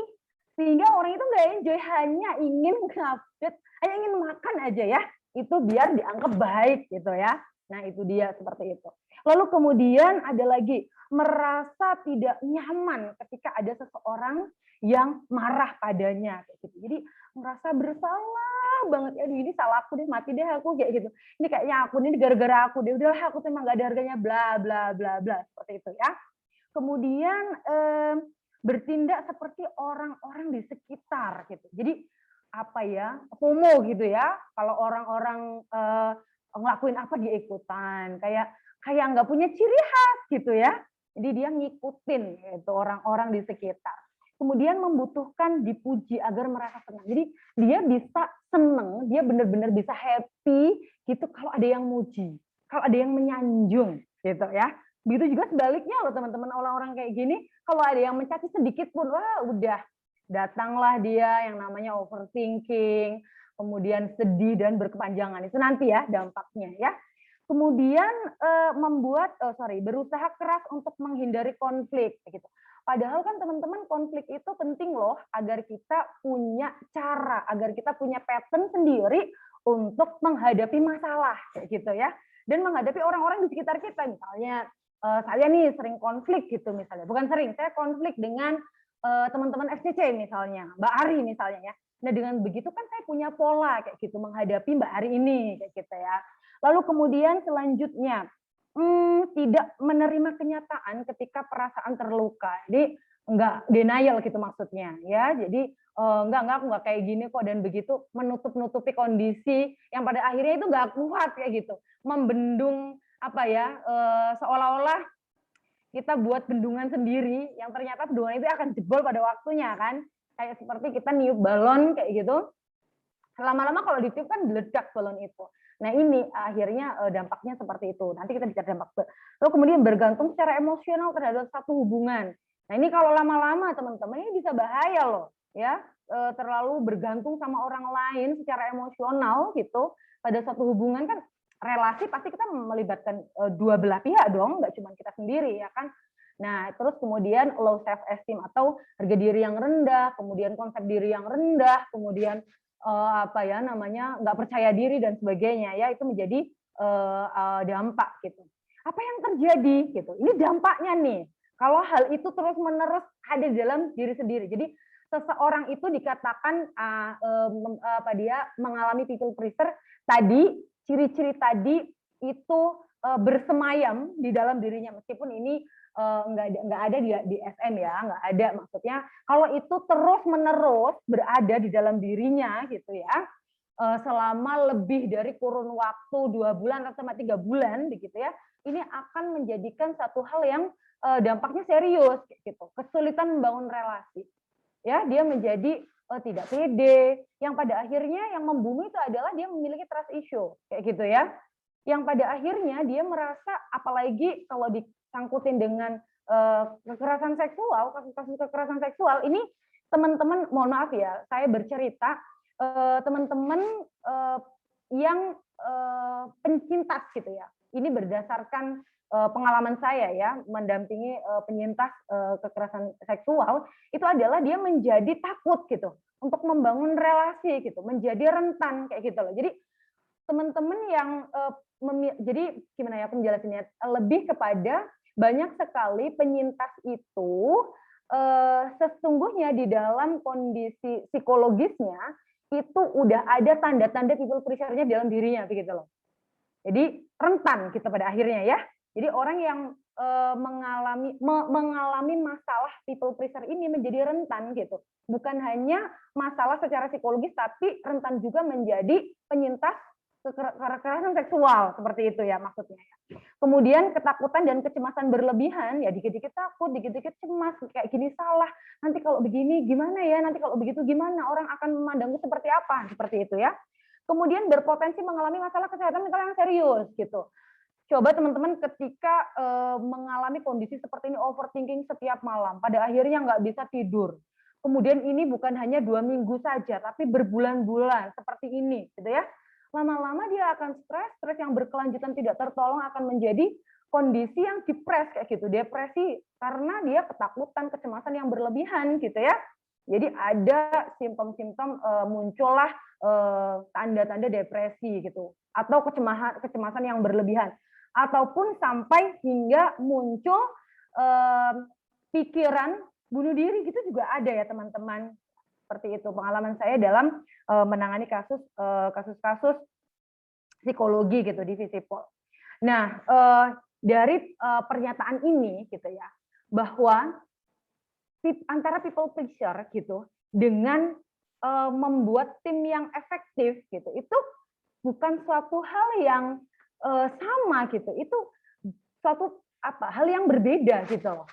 sehingga orang itu nggak enjoy, hanya ingin update, hanya ingin makan aja ya. Itu biar dianggap baik gitu ya. Nah itu dia seperti itu. Lalu kemudian ada lagi merasa tidak nyaman ketika ada seseorang yang marah padanya kayak gitu. Jadi merasa bersalah banget, aduh ini salah aku deh, mati deh aku kayak gitu. Ini kayaknya aku ini gara-gara aku deh, udahlah aku tuh emang gak ada harganya, bla bla bla bla, seperti itu ya. Kemudian bertindak seperti orang-orang di sekitar gitu. Jadi apa ya, FOMO gitu ya. Kalau orang-orang ngelakuin apa dia ikutan, kayak nggak punya ciri khas gitu ya. Jadi dia ngikutin gitu orang-orang di sekitar. Kemudian membutuhkan dipuji agar merasa senang. Jadi dia bisa senang, dia benar-benar bisa happy gitu kalau ada yang muji, kalau ada yang menyanjung gitu ya. Begitu juga sebaliknya loh teman-teman, orang-orang kayak gini kalau ada yang mencaci sedikit pun wah udah datanglah dia yang namanya overthinking, kemudian sedih dan berkepanjangan. Itu nanti ya dampaknya ya. Kemudian berusaha keras untuk menghindari konflik gitu. Padahal kan teman-teman konflik itu penting loh agar kita punya cara, agar kita punya pattern sendiri untuk menghadapi masalah kayak gitu ya. dan menghadapi orang-orang di sekitar kita. Misalnya saya nih sering konflik gitu misalnya, bukan sering, saya konflik dengan teman-teman FCC misalnya, Mbak Ari misalnya ya. Nah dengan begitu kan saya punya pola kayak gitu menghadapi Mbak Ari ini kayak gitu ya. Lalu kemudian selanjutnya tidak menerima kenyataan ketika perasaan terluka. Jadi enggak denial gitu maksudnya ya. Jadi enggak aku enggak kayak gini kok, dan begitu menutup-nutupi kondisi yang pada akhirnya itu enggak kuat kayak gitu. Membendung apa ya, seolah-olah kita buat bendungan sendiri yang ternyata bendungan itu akan jebol pada waktunya kan. Kayak seperti kita niup balon kayak gitu. Lama-lama kalau ditiup kan meledak balon itu. Nah ini akhirnya dampaknya seperti itu. Nanti kita bicara dampak. Lalu kemudian bergantung secara emosional terhadap satu hubungan. Nah ini kalau lama-lama teman-teman ini bisa bahaya loh, ya. Terlalu bergantung sama orang lain secara emosional gitu. Pada suatu hubungan kan relasi pasti kita melibatkan dua belah pihak dong, nggak cuma kita sendiri ya kan. Nah terus kemudian low self esteem atau harga diri yang rendah, kemudian konsep diri yang rendah, kemudian apa ya namanya nggak percaya diri dan sebagainya ya, itu menjadi dampak gitu. Apa yang terjadi gitu? Ini dampaknya nih. Kalau hal itu terus menerus ada di dalam diri sendiri. Jadi seseorang itu dikatakan apa dia mengalami people pleaser tadi, ciri-ciri tadi itu bersemayam di dalam dirinya, meskipun ini nggak ada di SM ya, nggak ada maksudnya. Kalau itu terus menerus berada di dalam dirinya gitu ya, selama lebih dari kurun waktu 2 bulan atau sampai 3 bulan begitu ya, ini akan menjadikan satu hal yang dampaknya serius gitu, kesulitan membangun relasi ya, dia menjadi tidak pede, yang pada akhirnya yang membunuh itu adalah dia memiliki trust issue kayak gitu ya, yang pada akhirnya dia merasa, apalagi kalau disangkutin dengan kekerasan seksual, kasus kekerasan seksual ini, teman-teman mohon maaf ya, saya bercerita teman-teman yang penyintas gitu ya, ini berdasarkan pengalaman saya ya, mendampingi penyintas kekerasan seksual, itu adalah dia menjadi takut gitu untuk membangun relasi gitu, menjadi rentan kayak gitu loh. Jadi teman-teman yang jadi gimana ya aku menjelasinnya, lebih kepada banyak sekali penyintas itu sesungguhnya di dalam kondisi psikologisnya itu udah ada tanda-tanda people pleaser-nya dalam dirinya begitu loh. Jadi rentan kita pada akhirnya ya. Jadi orang yang mengalami masalah people pleaser ini menjadi rentan gitu. Bukan hanya masalah secara psikologis, tapi rentan juga menjadi penyintas kekerasan seksual seperti itu ya maksudnya. Kemudian ketakutan dan kecemasan berlebihan, ya dikit-dikit takut, dikit-dikit cemas, kayak gini salah, nanti kalau begini gimana ya, nanti kalau begitu gimana, orang akan memandangku seperti apa, seperti itu ya. Kemudian berpotensi mengalami masalah kesehatan mental yang serius gitu. Coba teman-teman ketika mengalami kondisi seperti ini, overthinking setiap malam, pada akhirnya nggak bisa tidur. Kemudian ini bukan hanya 2 minggu saja, tapi berbulan-bulan seperti ini, gitu ya. Lama-lama dia akan stres yang berkelanjutan tidak tertolong akan menjadi kondisi yang depres kayak gitu, depresi karena dia ketakutan, kecemasan yang berlebihan gitu ya. Jadi ada simptom-simptom muncullah tanda-tanda depresi gitu, atau kecemasan yang berlebihan, ataupun sampai hingga muncul pikiran bunuh diri gitu juga ada ya teman-teman. Seperti itu pengalaman saya dalam menangani kasus-kasus psikologi gitu di Visipol. Nah, dari pernyataan ini gitu ya, bahwa antara people pleaser gitu dengan membuat tim yang efektif gitu, itu bukan suatu hal yang sama gitu, itu suatu hal yang berbeda gitu loh.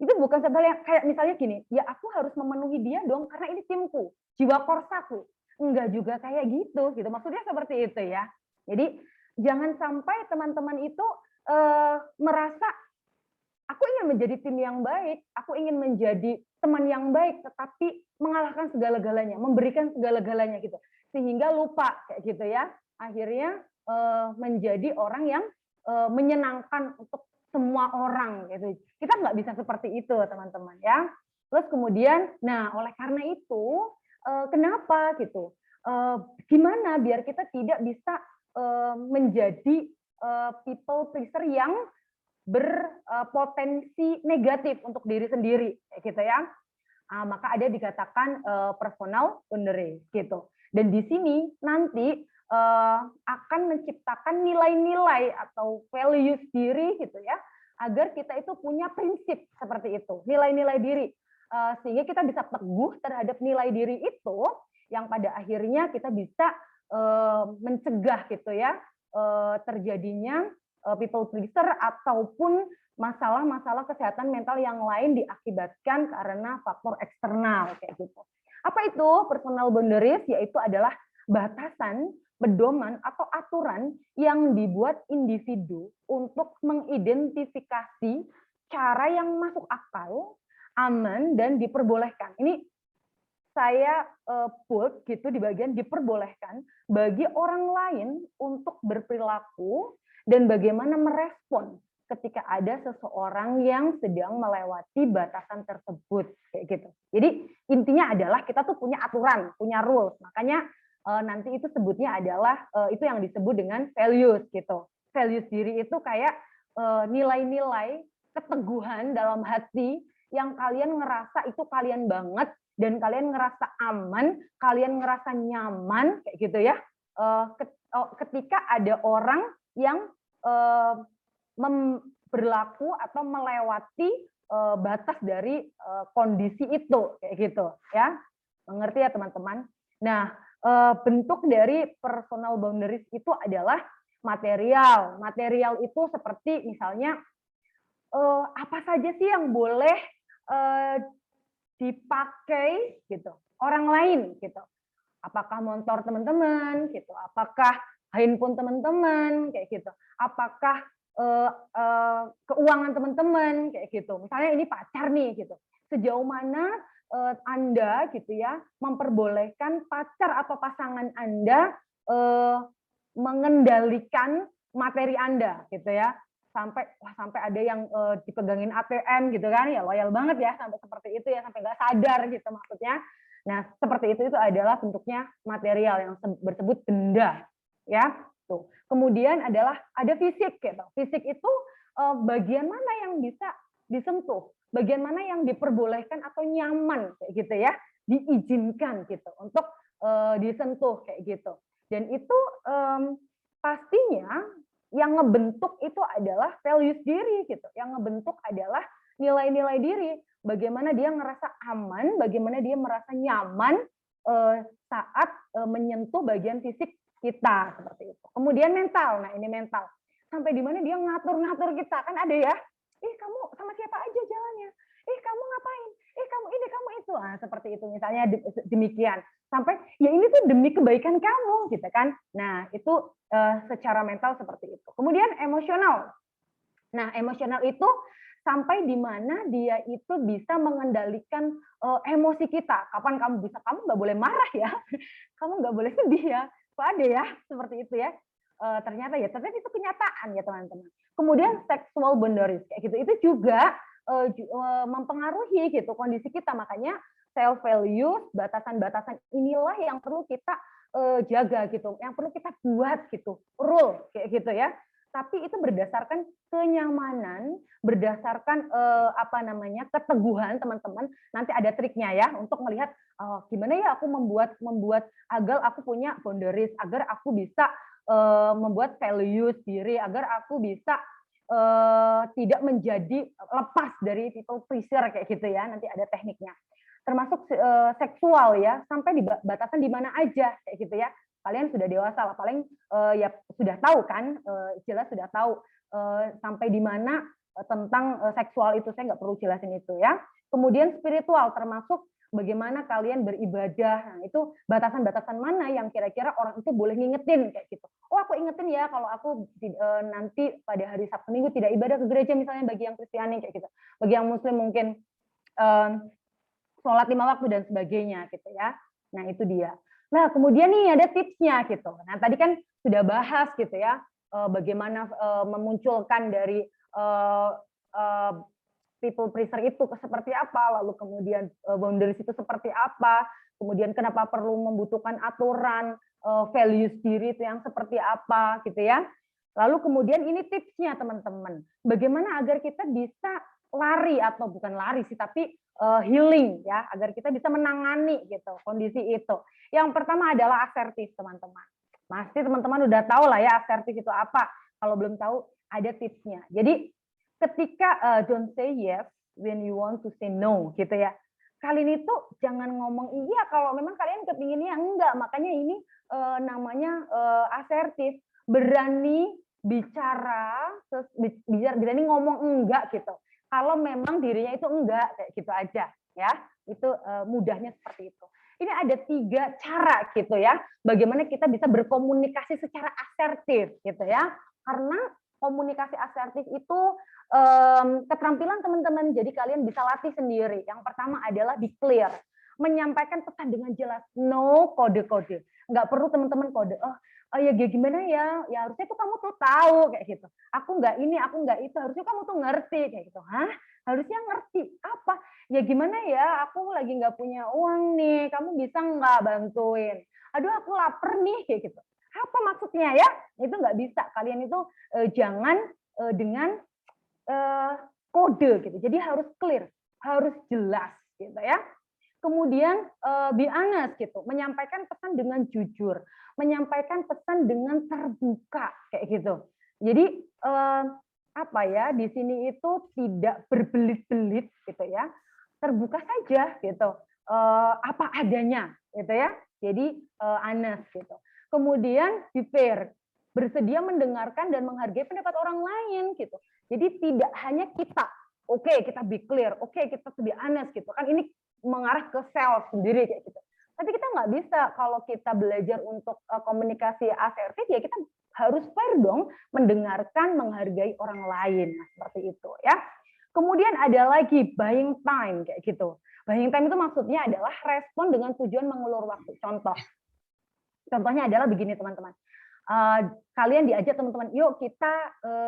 Itu bukan satu hal yang kayak misalnya gini, ya aku harus memenuhi dia dong karena ini timku, jiwa korsaku. Enggak juga kayak gitu, maksudnya seperti itu ya. Jadi jangan sampai teman-teman itu merasa aku ingin menjadi tim yang baik, aku ingin menjadi teman yang baik, tetapi mengalahkan segala-galanya, memberikan segala-galanya gitu, sehingga lupa kayak gitu ya. Akhirnya menjadi orang yang menyenangkan untuk semua orang gitu. Kita nggak bisa seperti itu teman-teman ya. Terus kemudian, nah oleh karena itu kenapa gitu? Gimana biar kita tidak bisa menjadi people pleaser yang berpotensi negatif untuk diri sendiri, kayak gitu ya. Maka ada dikatakan personal boundaries gitu. Dan di sini nanti akan menciptakan nilai-nilai atau values diri gitu ya, agar kita itu punya prinsip seperti itu, nilai-nilai diri, sehingga kita bisa teguh terhadap nilai diri itu, yang pada akhirnya kita bisa mencegah gitu ya terjadinya people pleaser ataupun masalah-masalah kesehatan mental yang lain diakibatkan karena faktor eksternal kayak gitu. Apa itu personal boundaries? Yaitu adalah batasan, pedoman atau aturan yang dibuat individu untuk mengidentifikasi cara yang masuk akal, aman dan diperbolehkan. Ini saya put gitu di bagian diperbolehkan bagi orang lain untuk berperilaku dan bagaimana merespon ketika ada seseorang yang sedang melewati batasan tersebut kayak gitu. Jadi intinya adalah kita tuh punya aturan, punya rules. Makanya nanti itu sebutnya adalah itu yang disebut dengan values gitu. Values diri itu kayak nilai-nilai keteguhan dalam hati yang kalian ngerasa itu kalian banget dan kalian ngerasa aman, kalian ngerasa nyaman kayak gitu ya. Ketika ada orang yang berlaku atau melewati batas dari kondisi itu kayak gitu ya, mengerti ya teman-teman. Nah, bentuk dari personal boundaries itu adalah material. Material itu seperti misalnya apa saja sih yang boleh dipakai gitu orang lain gitu. Apakah motor teman-teman gitu, apakah handphone teman-teman kayak gitu, apakah keuangan teman-teman kayak gitu. Misalnya ini pacar nih gitu. Sejauh mana Anda gitu ya memperbolehkan pacar atau pasangan Anda mengendalikan materi Anda gitu ya. Sampai ada yang dipegangin ATM gitu kan, ya loyal banget ya sampai seperti itu ya, sampai nggak sadar gitu maksudnya. Nah, seperti itu adalah bentuknya material yang bersebut benda ya. Tuh. Kemudian adalah ada fisik gitu. Fisik itu bagian mana yang bisa disentuh, bagian mana yang diperbolehkan atau nyaman kayak gitu ya, diizinkan gitu untuk disentuh kayak gitu. Dan itu pastinya yang ngebentuk itu adalah values diri gitu. Yang ngebentuk adalah nilai-nilai diri. Bagaimana dia ngerasa aman, bagaimana dia merasa nyaman saat menyentuh bagian fisik kita seperti itu. Kemudian mental. Nah, ini mental. Sampai di mana dia ngatur-ngatur kita. Kan ada ya. Kamu sama siapa aja jalannya? Kamu ngapain? Kamu ini, kamu itu. Nah, seperti itu misalnya demikian. Sampai ya ini tuh demi kebaikan kamu gitu kan. Nah, itu secara mental seperti itu. Kemudian emosional. Nah, emosional itu sampai di mana dia itu bisa mengendalikan emosi kita. Kapan kamu bisa? Kamu nggak boleh marah ya. Kamu nggak boleh sedih ya. Kok ada ya seperti itu ya, ternyata itu kenyataan ya teman-teman. Kemudian sexual boundaries kayak gitu itu juga mempengaruhi gitu kondisi kita. Makanya self values, batasan-batasan inilah yang perlu kita jaga gitu, yang perlu kita buat gitu, rule kayak gitu ya. Tapi itu berdasarkan kenyamanan, berdasarkan keteguhan teman-teman. Nanti ada triknya ya untuk melihat gimana ya aku membuat agar aku punya boundaries, agar aku bisa membuat values diri, agar aku bisa tidak menjadi lepas dari people pleaser kayak gitu ya. Nanti ada tekniknya. Termasuk seksual ya, sampai di batasan di mana aja kayak gitu ya. Kalian sudah dewasa lah, paling ya sudah tahu kan, jelas sudah tahu sampai di mana tentang seksual itu, saya nggak perlu jelasin itu ya. Kemudian spiritual, termasuk bagaimana kalian beribadah. Nah, itu batasan-batasan mana yang kira-kira orang itu boleh ngingetin kayak gitu. Oh, aku ingetin ya kalau aku nanti pada hari Sabtu Minggu tidak ibadah ke gereja misalnya bagi yang Kristiani kayak gitu. Bagi yang Muslim mungkin sholat 5 waktu dan sebagainya gitu ya. Nah, itu dia. Nah, kemudian nih ada tipsnya gitu. Nah, tadi kan sudah bahas gitu ya, bagaimana memunculkan dari people pleaser itu seperti apa, lalu kemudian boundaries itu seperti apa, kemudian kenapa perlu membutuhkan aturan, values diri itu yang seperti apa gitu ya. Lalu kemudian ini tipsnya teman-teman, bagaimana agar kita bisa lari atau bukan lari sih, tapi healing ya, agar kita bisa menangani gitu kondisi itu. Yang pertama adalah asertif teman-teman. Pasti teman-teman udah tahu lah ya asertif itu apa. Kalau belum tahu ada tipsnya. Jadi ketika don't say yes when you want to say no gitu ya. Kalian itu jangan ngomong iya kalau memang kalian kepinginnya enggak. Makanya ini namanya asertif, berani bicara, berani ngomong enggak gitu. Kalau memang dirinya itu enggak, kayak gitu aja ya. Itu mudahnya seperti itu. Ini ada 3 cara gitu ya, bagaimana kita bisa berkomunikasi secara asertif gitu ya. Karena komunikasi asertif itu keterampilan teman-teman, jadi kalian bisa latih sendiri. Yang pertama adalah be clear, menyampaikan pesan dengan jelas, no kode-kode. Nggak perlu teman-teman kode, oh ya gimana ya, ya harusnya tuh kamu tuh tahu kayak gitu. Aku nggak ini, aku nggak itu, harusnya kamu tuh ngerti kayak gitu. Hah? Harusnya ngerti apa? Ya gimana ya, aku lagi nggak punya uang nih, kamu bisa nggak bantuin? Aduh aku lapar nih kayak gitu. Apa maksudnya ya? Itu nggak bisa. Kalian itu jangan dengan kode gitu. Jadi harus clear, harus jelas gitu ya. Kemudian be honest gitu, menyampaikan pesan dengan jujur, menyampaikan pesan dengan terbuka kayak gitu. Jadi apa ya, di sini itu tidak berbelit-belit gitu ya, terbuka saja gitu, apa adanya gitu ya. Jadi honest gitu. Kemudian be fair, bersedia mendengarkan dan menghargai pendapat orang lain gitu. Jadi tidak hanya kita, oke kita be clear, oke kita be honest gitu kan, ini mengarah ke self sendiri kayak gitu. Tapi kita nggak bisa kalau kita belajar untuk komunikasi asertif ya kita harus fair dong, mendengarkan, menghargai orang lain, nah, seperti itu ya. Kemudian ada lagi buying time kayak gitu. Buying time itu maksudnya adalah respon dengan tujuan mengulur waktu. Contohnya adalah begini teman-teman. Kalian diajak teman-teman, yuk kita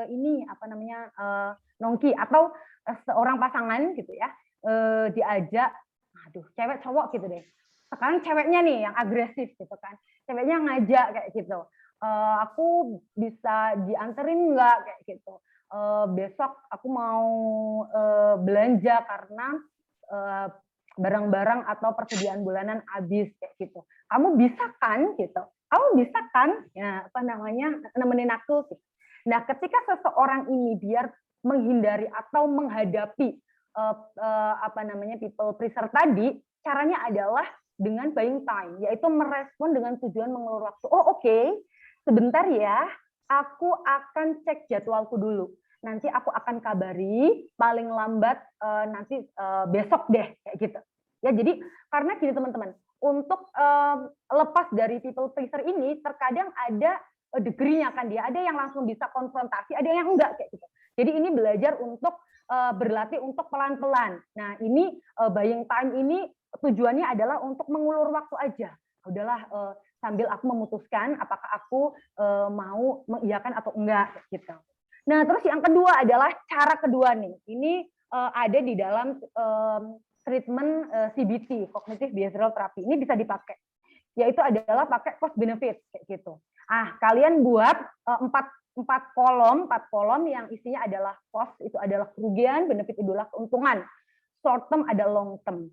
ini apa namanya nongki atau seorang pasangan gitu ya diajak. Aduh, cewek cowok gitu deh. Sekarang ceweknya nih yang agresif gitu kan. Ceweknya ngajak kayak gitu. Aku bisa dianterin nggak kayak gitu. Besok aku mau belanja karena barang-barang atau persediaan bulanan habis kayak gitu. Kamu bisa kan gitu. Kamu bisa kan ya apa namanya nemenin aku gitu. Nah, ketika seseorang ini biar menghindari atau menghadapi apa namanya people pleaser tadi, caranya adalah dengan buying time, yaitu merespon dengan tujuan mengulur waktu. Oh oke, sebentar ya, aku akan cek jadwalku dulu. Nanti aku akan kabari paling lambat nanti besok deh kayak gitu. Ya jadi karena gini teman-teman, untuk lepas dari people pleaser ini terkadang ada degree-nya kan dia, ada yang langsung bisa konfrontasi, ada yang enggak kayak gitu. Jadi ini belajar untuk berlatih untuk pelan-pelan. Nah, ini buying time ini tujuannya adalah untuk mengulur waktu aja. Udahlah sambil aku memutuskan apakah aku mau mengiyakan atau enggak gitu. Nah, terus yang kedua adalah cara kedua nih. Ini ada di dalam treatment CBT, Cognitive Behavioral Therapy. Ini bisa dipakai. Yaitu adalah pakai cost benefit kayak gitu. Kalian buat 4 kolom yang isinya adalah cost, itu adalah kerugian, benefit itu adalah keuntungan. Short term ada long term.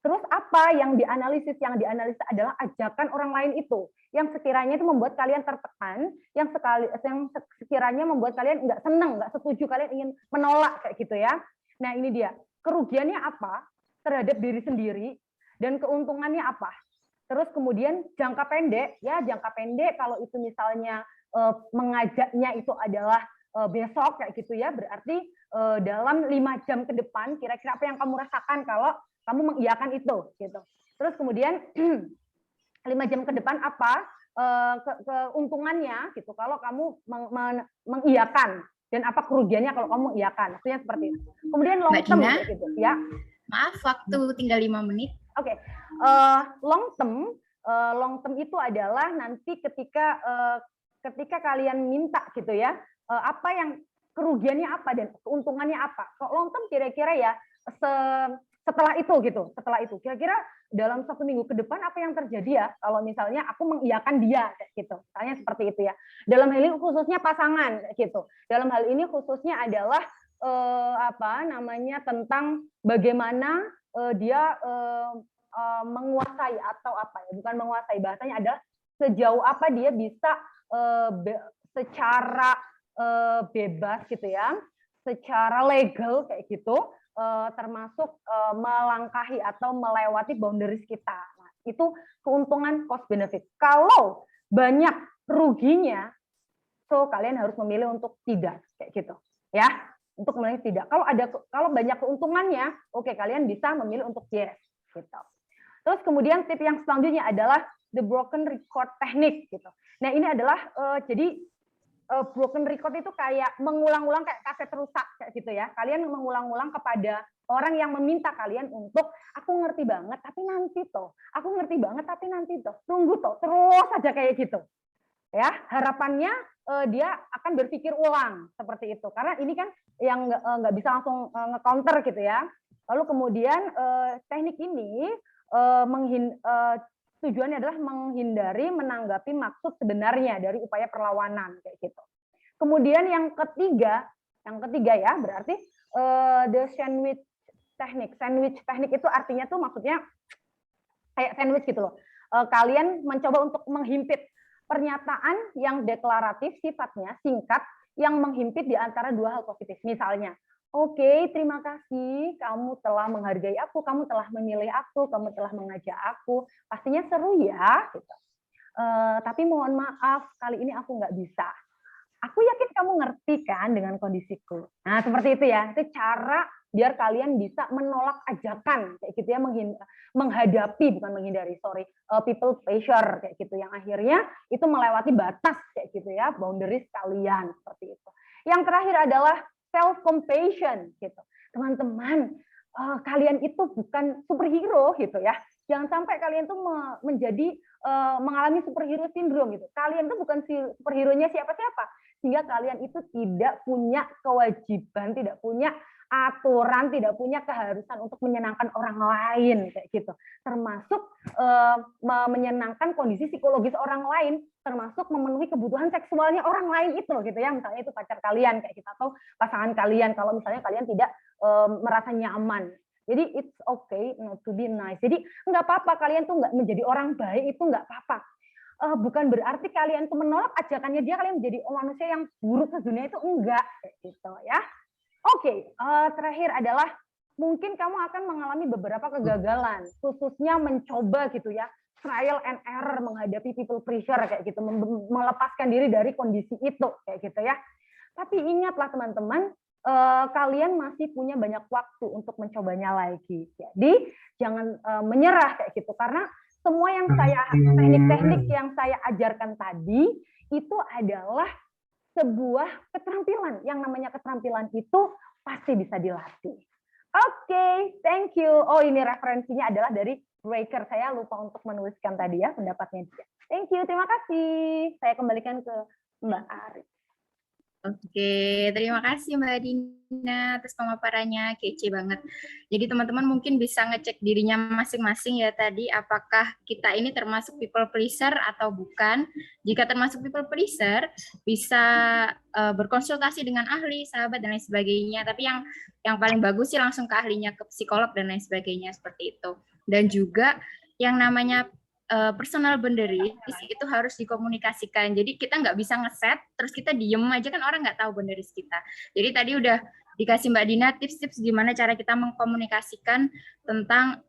Terus apa yang dianalisis? Yang dianalisis adalah ajakan orang lain itu, yang sekiranya itu membuat kalian tertekan, yang sekiranya membuat kalian nggak senang, nggak setuju, kalian ingin menolak kayak gitu ya. Nah ini dia, kerugiannya apa terhadap diri sendiri, dan keuntungannya apa. Terus kemudian jangka pendek, ya jangka pendek kalau itu misalnya mengajaknya itu adalah besok kayak gitu ya, berarti dalam 5 jam ke depan kira-kira apa yang kamu rasakan kalau kamu mengiyakan itu gitu. Terus kemudian 5 jam ke depan apa keuntungannya gitu kalau kamu mengiyakan, dan apa kerugiannya kalau kamu mengiyakan, maksudnya seperti itu. Kemudian long term gitu ya. Maaf, waktu tinggal 5 menit. Oke. Long term itu adalah nanti ketika kalian minta gitu ya, apa yang kerugiannya apa dan keuntungannya apa. Kalau long term kira-kira ya setelah itu gitu, setelah itu kira-kira dalam 1 minggu ke depan apa yang terjadi ya kalau misalnya aku mengiyakan dia kayak gitu. Misalnya seperti itu ya. Dalam hal ini khususnya pasangan kayak gitu. Dalam hal ini khususnya adalah tentang bagaimana dia menguasai atau apa ya, bukan menguasai, bahasanya adalah sejauh apa dia bisa secara bebas gitu ya, secara legal kayak gitu, termasuk melangkahi atau melewati boundaries kita. Nah, itu keuntungan cost benefit. Kalau banyak ruginya, so kalian harus memilih untuk tidak kayak gitu ya, untuk memilih tidak. Kalau banyak keuntungannya, oke, kalian bisa memilih untuk yes gitu. Terus kemudian tip yang selanjutnya adalah the broken record technique gitu. Nah, ini adalah broken record itu kayak mengulang-ulang kayak kaset rusak kayak gitu ya. Kalian mengulang-ulang kepada orang yang meminta kalian untuk aku ngerti banget tapi nanti toh. Aku ngerti banget tapi nanti toh. Tunggu toh. Terus aja kayak gitu. Ya, harapannya dia akan berpikir ulang seperti itu. Karena ini kan yang nggak bisa langsung nge-counter gitu ya. Lalu kemudian teknik ini tujuannya adalah menghindari menanggapi maksud sebenarnya dari upaya perlawanan kayak gitu. Kemudian yang ketiga ya berarti the sandwich technique. Sandwich technique itu artinya tuh maksudnya kayak sandwich gitu loh. Kalian mencoba untuk menghimpit pernyataan yang deklaratif sifatnya singkat yang menghimpit di antara dua hal positif. Misalnya, oke, terima kasih kamu telah menghargai aku, kamu telah memilih aku, kamu telah mengajak aku. Pastinya seru ya. Gitu. Tapi mohon maaf, kali ini aku nggak bisa. Aku yakin kamu ngerti kan dengan kondisiku. Nah, seperti itu ya. Itu cara biar kalian bisa menolak ajakan kayak gitu ya, menghadapi, bukan menghindari, people pleasure kayak gitu yang akhirnya itu melewati batas kayak gitu ya, boundaries kalian seperti itu. Yang terakhir adalah self compassion gitu. Teman-teman, kalian itu bukan superhero gitu ya. Jangan sampai kalian tuh menjadi mengalami superhero syndrome gitu. Kalian tuh bukan superhero-nya siapa-siapa. Sehingga kalian itu tidak punya kewajiban, tidak punya aturan, tidak punya keharusan untuk menyenangkan orang lain kayak gitu. Termasuk menyenangkan kondisi psikologis orang lain, termasuk memenuhi kebutuhan seksualnya orang lain itu gitu ya. Misalnya itu pacar kalian kayak gitu atau pasangan kalian kalau misalnya kalian tidak merasa nyaman. Jadi it's okay not to be nice. Jadi nggak apa-apa kalian tuh nggak menjadi orang baik, itu nggak apa-apa. Bukan berarti kalian tuh menolak ajakannya dia, kalian menjadi manusia yang buruk sedunia, itu enggak gitu ya. Oke, terakhir adalah mungkin kamu akan mengalami beberapa kegagalan, khususnya mencoba gitu ya, trial and error menghadapi people pleasure kayak gitu, melepaskan diri dari kondisi itu kayak gitu ya. Tapi ingatlah teman-teman, kalian masih punya banyak waktu untuk mencobanya lagi. Jadi jangan menyerah kayak gitu, karena semua yang teknik-teknik yang saya ajarkan tadi itu adalah sebuah keterampilan. Yang namanya keterampilan itu pasti bisa dilatih. Oke, thank you. Oh, ini referensinya adalah dari Breaker. Saya lupa untuk menuliskan tadi ya pendapatnya dia. Thank you, terima kasih. Saya kembalikan ke Mbak Ari. Oke, terima kasih Mbak Dina atas pemaparannya, kece banget. Jadi teman-teman mungkin bisa ngecek dirinya masing-masing ya tadi, apakah kita ini termasuk people pleaser atau bukan. Jika termasuk people pleaser, bisa berkonsultasi dengan ahli, sahabat, dan lain sebagainya. Tapi yang paling bagus sih langsung ke ahlinya, ke psikolog, dan lain sebagainya, seperti itu. Dan juga yang namanya personal boundaries itu harus dikomunikasikan. Jadi kita nggak bisa ngeset terus kita diem aja, kan orang nggak tahu boundaries kita. Jadi tadi udah dikasih Mbak Dina tips-tips gimana cara kita mengkomunikasikan tentang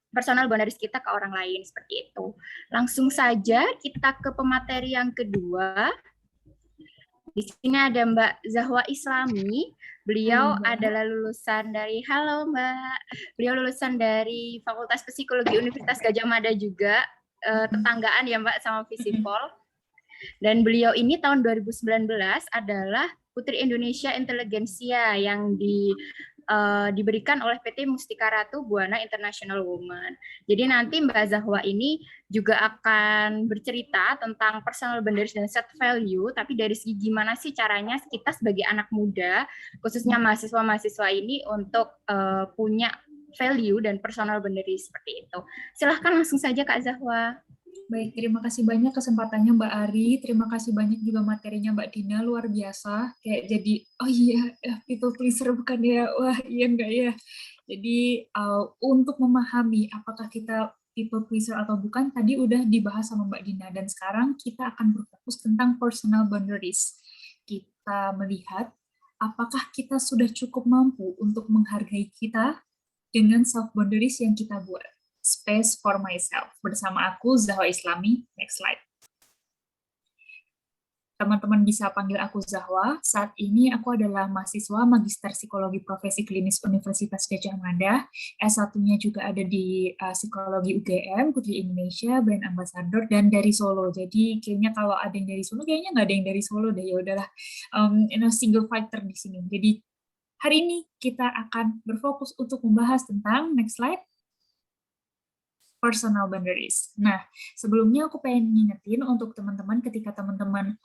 personal boundaries kita ke orang lain, seperti itu. Langsung saja kita ke pemateri yang kedua. Di sini ada Mbak Zahwa Islami. Beliau adalah lulusan dari, halo Mbak, beliau lulusan dari Fakultas Psikologi Universitas Gadjah Mada juga, tetanggaan ya Mbak sama Visipol. Dan beliau ini tahun 2019 adalah Putri Indonesia Inteligensia yang diberikan oleh PT Mustika Ratu Buana International Women. Jadi nanti Mbak Zahwa ini juga akan bercerita tentang personal boundaries dan set value, tapi dari segi gimana sih caranya kita sebagai anak muda, khususnya mahasiswa-mahasiswa ini untuk punya value dan personal boundary seperti itu. Silahkan langsung saja Kak Zahwa. Baik, terima kasih banyak kesempatannya Mbak Ari. Terima kasih banyak juga materinya Mbak Dina, luar biasa. Kayak jadi, oh iya, people pleaser bukan ya? Wah, iya enggak ya? Jadi, untuk memahami apakah kita people pleaser atau bukan, tadi udah dibahas sama Mbak Dina. Dan sekarang kita akan berfokus tentang personal boundaries. Kita melihat apakah kita sudah cukup mampu untuk menghargai kita dengan self boundaries yang kita buat. Space for myself. Bersama aku, Zahwa Islami. Next slide. Teman-teman bisa panggil aku Zahwa. Saat ini aku adalah mahasiswa Magister Psikologi Profesi Klinis Universitas Gadjah Mada. S1-nya juga ada di Psikologi UGM, Putri Indonesia, Brand Ambassador, dan dari Solo. Jadi kayaknya kalau ada yang dari Solo, kayaknya nggak ada yang dari Solo deh. Ya udahlah, single fighter di sini. Jadi hari ini kita akan berfokus untuk membahas tentang, next slide, personal boundaries. Nah, sebelumnya aku pengen ngingetin untuk teman-teman ketika teman-teman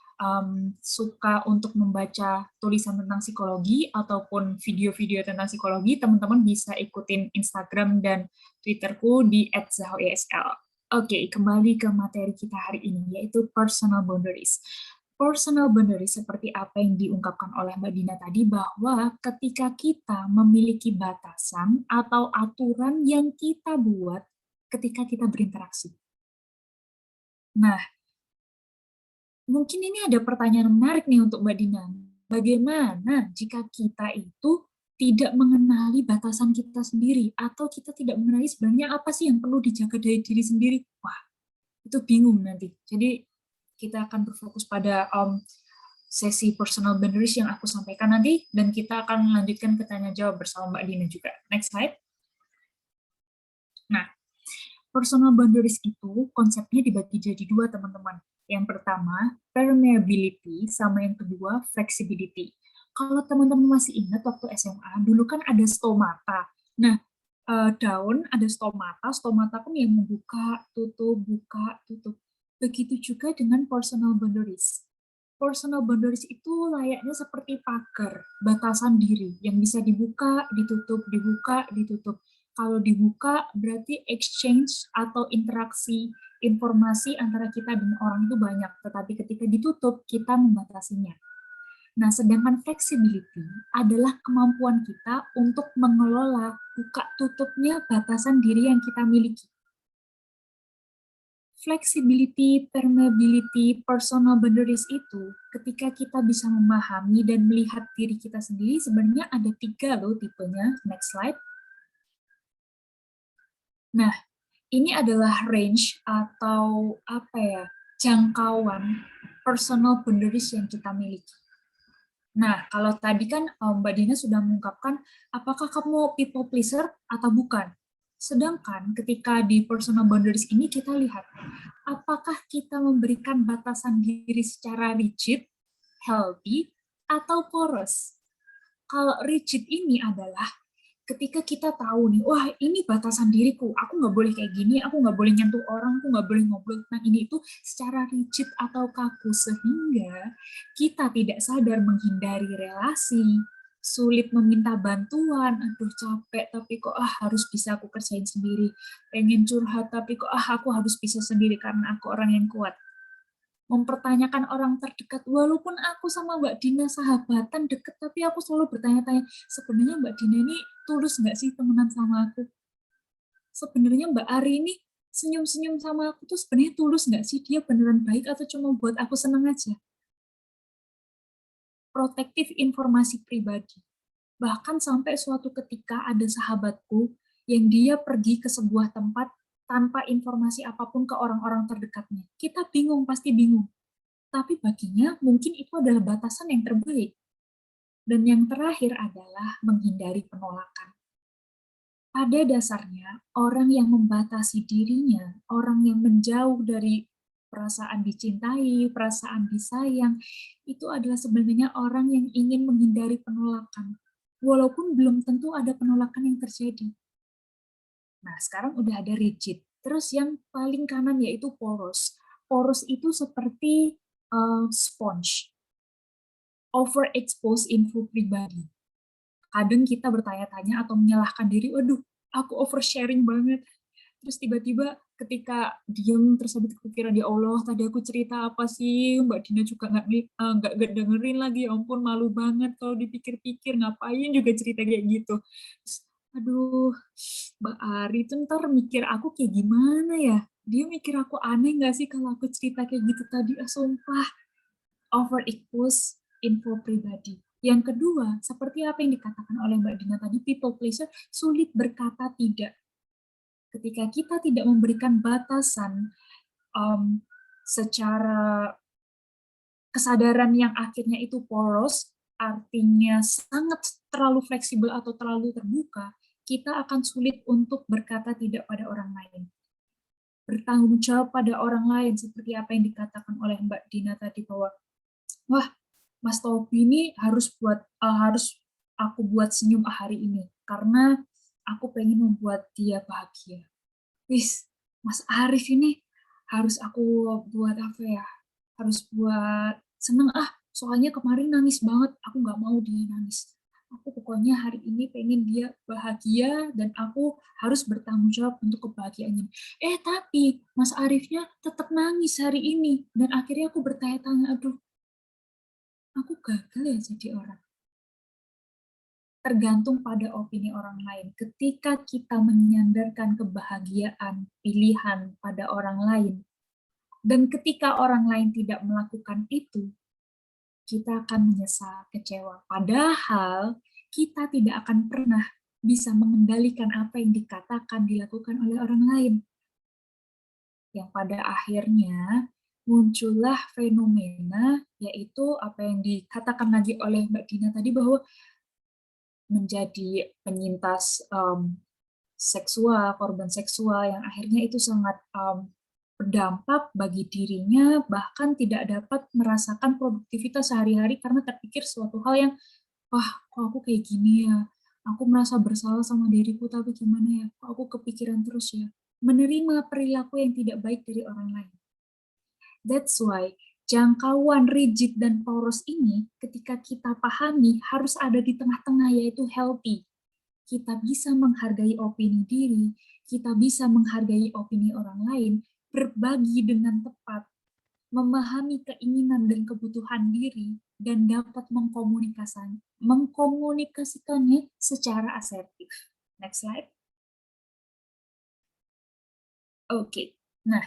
suka untuk membaca tulisan tentang psikologi ataupun video-video tentang psikologi, teman-teman bisa ikutin Instagram dan Twitterku di @zahwaesl. Oke, kembali ke materi kita hari ini, yaitu personal boundaries. Personal boundaries seperti apa yang diungkapkan oleh Mbak Dina tadi, bahwa ketika kita memiliki batasan atau aturan yang kita buat ketika kita berinteraksi. Nah, mungkin ini ada pertanyaan menarik nih untuk Mbak Dina. Bagaimana jika kita itu tidak mengenali batasan kita sendiri, atau kita tidak mengenali sebenarnya apa sih yang perlu dijaga dari diri sendiri? Wah, itu bingung nanti. Jadi, kita akan berfokus pada sesi personal boundaries yang aku sampaikan nanti, dan kita akan melanjutkan ke tanya-jawab bersama Mbak Dina juga. Next slide. Nah, personal boundaries itu konsepnya dibagi jadi dua, teman-teman. Yang pertama, permeability, sama yang kedua, flexibility. Kalau teman-teman masih ingat waktu SMA, dulu kan ada stomata. Nah, daun ada stomata kan yang membuka, tutup, buka, tutup. Begitu juga dengan personal boundaries. Personal boundaries itu layaknya seperti pagar, batasan diri, yang bisa dibuka, ditutup. Kalau dibuka, berarti exchange atau interaksi informasi antara kita dan orang itu banyak, tetapi ketika ditutup, kita membatasinya. Nah, sedangkan flexibility adalah kemampuan kita untuk mengelola buka-tutupnya batasan diri yang kita miliki. Flexibility, permeability, personal boundaries itu, ketika kita bisa memahami dan melihat diri kita sendiri, sebenarnya ada 3 loh tipenya. Next slide. Nah, ini adalah range atau jangkauan personal boundaries yang kita miliki. Nah, kalau tadi kan Mbak Dina sudah mengungkapkan apakah kamu people pleaser atau bukan. Sedangkan ketika di personal boundaries ini kita lihat apakah kita memberikan batasan diri secara rigid, healthy, atau porous. Kalau rigid ini adalah ketika kita tahu nih, wah ini batasan diriku, aku nggak boleh kayak gini, aku nggak boleh nyentuh orang, aku nggak boleh ngobrol tentang ini itu secara rigid atau kaku, sehingga kita tidak sadar menghindari relasi, sulit meminta bantuan, aduh capek tapi kok harus bisa aku kerjain sendiri, pengen curhat tapi kok aku harus bisa sendiri karena aku orang yang kuat. Mempertanyakan orang terdekat, walaupun aku sama Mbak Dina sahabatan deket, tapi aku selalu bertanya-tanya, sebenarnya Mbak Dina ini tulus nggak sih temenan sama aku? Sebenarnya Mbak Ari ini senyum-senyum sama aku tuh sebenarnya tulus nggak sih? Dia beneran baik atau cuma buat aku seneng aja? Protektif informasi pribadi. Bahkan sampai suatu ketika ada sahabatku yang dia pergi ke sebuah tempat tanpa informasi apapun ke orang-orang terdekatnya. Kita bingung, pasti bingung. Tapi baginya mungkin itu adalah batasan yang terbaik. Dan yang terakhir adalah menghindari penolakan. Pada dasarnya, orang yang membatasi dirinya, orang yang menjauh dari perasaan dicintai, perasaan disayang, itu adalah sebenarnya orang yang ingin menghindari penolakan. Walaupun belum tentu ada penolakan yang terjadi. Nah, sekarang udah ada rigid. Terus yang paling kanan yaitu porous. Porous itu seperti sponge. Overexpose info pribadi. Kadang kita bertanya-tanya atau menyalahkan diri, waduh, aku oversharing banget. Terus tiba-tiba ketika diem terus habis kepikiran, ya Allah tadi aku cerita apa sih, Mbak Dina juga nggak dengerin lagi, ya ampun malu banget kalau dipikir-pikir, ngapain juga cerita kayak gitu. Terus, aduh, Mbak Ari tuh ntar mikir aku kayak gimana ya, dia mikir aku aneh nggak sih kalau aku cerita kayak gitu tadi. Sumpah, over equals info pribadi. Yang kedua, seperti apa yang dikatakan oleh Mbak Dina tadi, people pleaser sulit berkata tidak. Ketika kita tidak memberikan batasan secara kesadaran yang akhirnya itu poros, artinya sangat terlalu fleksibel atau terlalu terbuka, kita akan sulit untuk berkata tidak pada orang lain. Bertanggung jawab pada orang lain, seperti apa yang dikatakan oleh Mbak Dina tadi, bahwa wah, Mas Topi ini harus aku buat senyum hari ini karena aku pengen membuat dia bahagia. Wis, Mas Arif ini harus aku buat apa ya? Harus buat seneng soalnya kemarin nangis banget, aku nggak mau dia nangis. Aku pokoknya hari ini pengen dia bahagia dan aku harus bertanggung jawab untuk kebahagiaannya. Tapi Mas Arifnya tetap nangis hari ini dan akhirnya aku bertanya-tanya, aduh, aku gagal ya jadi orang. Tergantung pada opini orang lain. Ketika kita menyandarkan kebahagiaan, pilihan pada orang lain, dan ketika orang lain tidak melakukan itu, kita akan menyesal, kecewa. Padahal kita tidak akan pernah bisa mengendalikan apa yang dikatakan, dilakukan oleh orang lain. Yang pada akhirnya muncullah fenomena, yaitu apa yang dikatakan lagi oleh Mbak Dina tadi, bahwa menjadi penyintas seksual, korban seksual yang akhirnya itu sangat berdampak bagi dirinya, bahkan tidak dapat merasakan produktivitas sehari-hari karena terpikir suatu hal yang, wah kok aku kayak gini ya, aku merasa bersalah sama diriku, tapi gimana ya, kok aku kepikiran terus ya, menerima perilaku yang tidak baik dari orang lain. That's why jangkauan rigid dan poros ini ketika kita pahami harus ada di tengah-tengah, yaitu healthy. Kita bisa menghargai opini diri, kita bisa menghargai opini orang lain, berbagi dengan tepat, memahami keinginan dan kebutuhan diri, dan dapat mengkomunikasikannya secara asertif. Next slide. Oke, nah,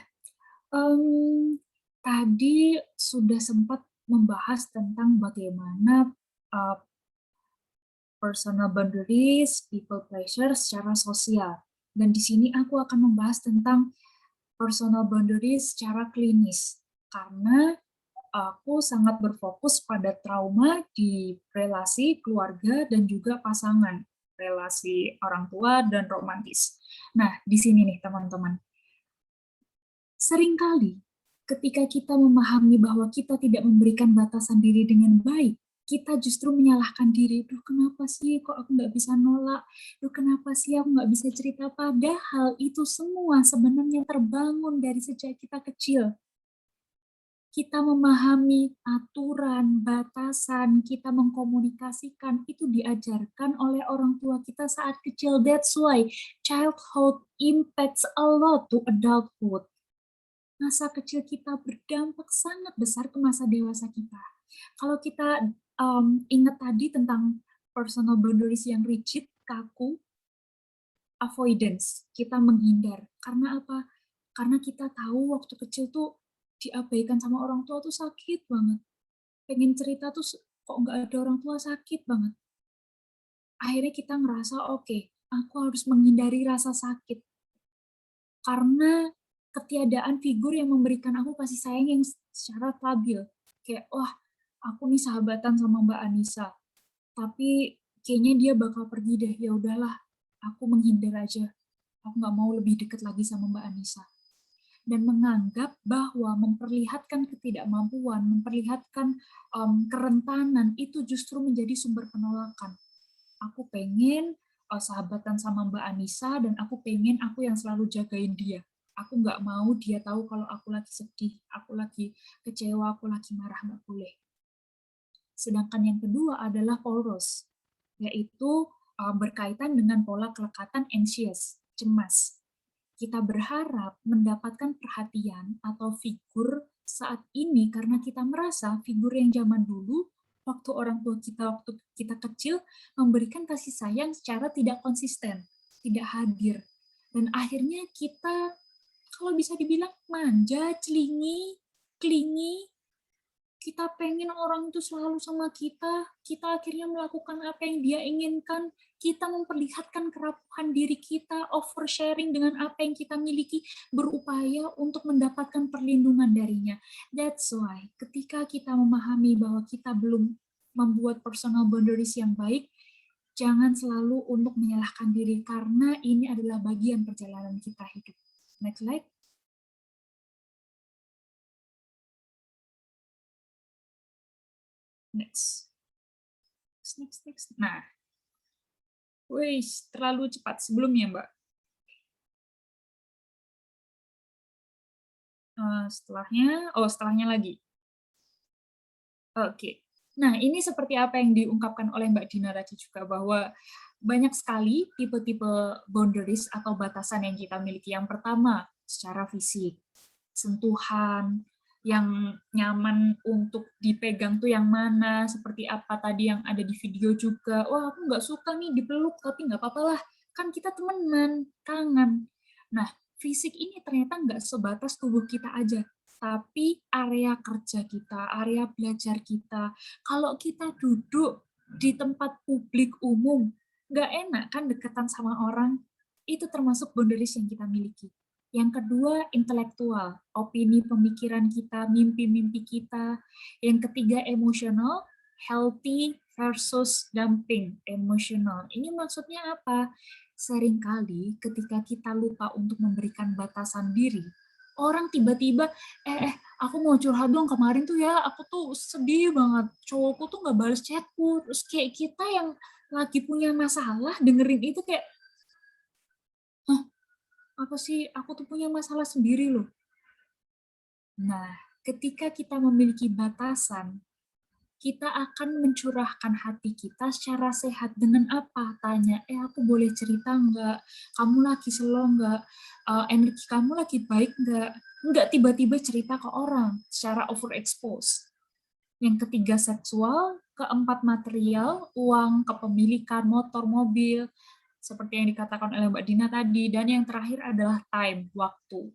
tadi sudah sempat membahas tentang bagaimana personal boundaries, people pleasure secara sosial. Dan di sini aku akan membahas tentang personal boundaries secara klinis. Karena aku sangat berfokus pada trauma di relasi keluarga dan juga pasangan, relasi orang tua dan romantis. Nah, di sini nih teman-teman. Seringkali ketika kita memahami bahwa kita tidak memberikan batasan diri dengan baik, kita justru menyalahkan diri. Duh, kenapa sih kok aku nggak bisa nolak? Duh, kenapa sih aku nggak bisa cerita? Padahal itu semua sebenarnya terbangun dari sejak kita kecil. Kita memahami aturan, batasan, kita mengkomunikasikan, itu diajarkan oleh orang tua kita saat kecil. That's why childhood impacts a lot to adulthood. Masa kecil kita berdampak sangat besar ke masa dewasa kita. Kalau kita ingat tadi tentang personal boundaries yang rigid, kaku, avoidance, kita menghindar. Karena apa? Karena kita tahu waktu kecil tuh diabaikan sama orang tua tuh sakit banget. Pengen cerita tuh kok nggak ada orang tua, sakit banget. Akhirnya kita ngerasa, oke, aku harus menghindari rasa sakit. Karena ketiadaan figur yang memberikan aku kasih sayang yang secara stabil. Kayak, wah, aku nih sahabatan sama Mbak Anissa, tapi kayaknya dia bakal pergi deh, ya udahlah, aku menghindar aja. Aku nggak mau lebih dekat lagi sama Mbak Anissa. Dan menganggap bahwa memperlihatkan ketidakmampuan, memperlihatkan kerentanan, itu justru menjadi sumber penolakan. Aku pengen sahabatan sama Mbak Anissa, dan aku pengen aku yang selalu jagain dia. Aku nggak mau dia tahu kalau aku lagi sedih, aku lagi kecewa, aku lagi marah, nggak boleh. Sedangkan yang kedua adalah poros, yaitu berkaitan dengan pola kelekatan anxious, cemas. Kita berharap mendapatkan perhatian atau figur saat ini karena kita merasa figur yang zaman dulu, waktu orang tua kita, waktu kita kecil, memberikan kasih sayang secara tidak konsisten, tidak hadir. Dan akhirnya kita, kalau bisa dibilang, manja, clingy, kita pengen orang itu selalu sama kita akhirnya melakukan apa yang dia inginkan, kita memperlihatkan kerapuhan diri kita, oversharing dengan apa yang kita miliki, berupaya untuk mendapatkan perlindungan darinya. That's why, ketika kita memahami bahwa kita belum membuat personal boundaries yang baik, jangan selalu untuk menyalahkan diri, karena ini adalah bagian perjalanan kita hidup. Next slide. Next. Nah, terlalu cepat sebelumnya, Mbak. Setelahnya lagi. Oke. Nah, ini seperti apa yang diungkapkan oleh Mbak Dina tadi juga, bahwa banyak sekali tipe-tipe boundaries atau batasan yang kita miliki. Yang pertama, secara fisik, sentuhan, yang nyaman untuk dipegang tuh yang mana, seperti apa tadi yang ada di video juga. Wah, aku nggak suka nih dipeluk, tapi nggak apa-apa lah, kan kita temenan, kangen. Nah, fisik ini ternyata nggak sebatas tubuh kita aja, tapi area kerja kita, area belajar kita. Kalau kita duduk di tempat publik umum, nggak enak kan deketan sama orang, itu termasuk boundaries yang kita miliki. Yang kedua, intelektual, opini pemikiran kita, mimpi-mimpi kita. Yang ketiga, emosional, healthy versus dumping, emosional. Ini maksudnya apa? Seringkali ketika kita lupa untuk memberikan batasan diri, orang tiba-tiba, aku mau curhat dong, kemarin tuh ya, aku tuh sedih banget, cowokku tuh nggak balas chatku, terus kayak kita yang lagi punya masalah, dengerin itu kayak, apa sih, aku tuh punya masalah sendiri loh. Nah, ketika kita memiliki batasan, kita akan mencurahkan hati kita secara sehat. Dengan apa? Tanya, aku boleh cerita nggak? Kamu lagi slow nggak? Energi kamu lagi baik nggak? Nggak tiba-tiba cerita ke orang secara overexpose. Yang ketiga, seksual. Keempat, material, uang, kepemilikan, motor, mobil, seperti yang dikatakan oleh Mbak Dina tadi. Dan yang terakhir adalah time, waktu.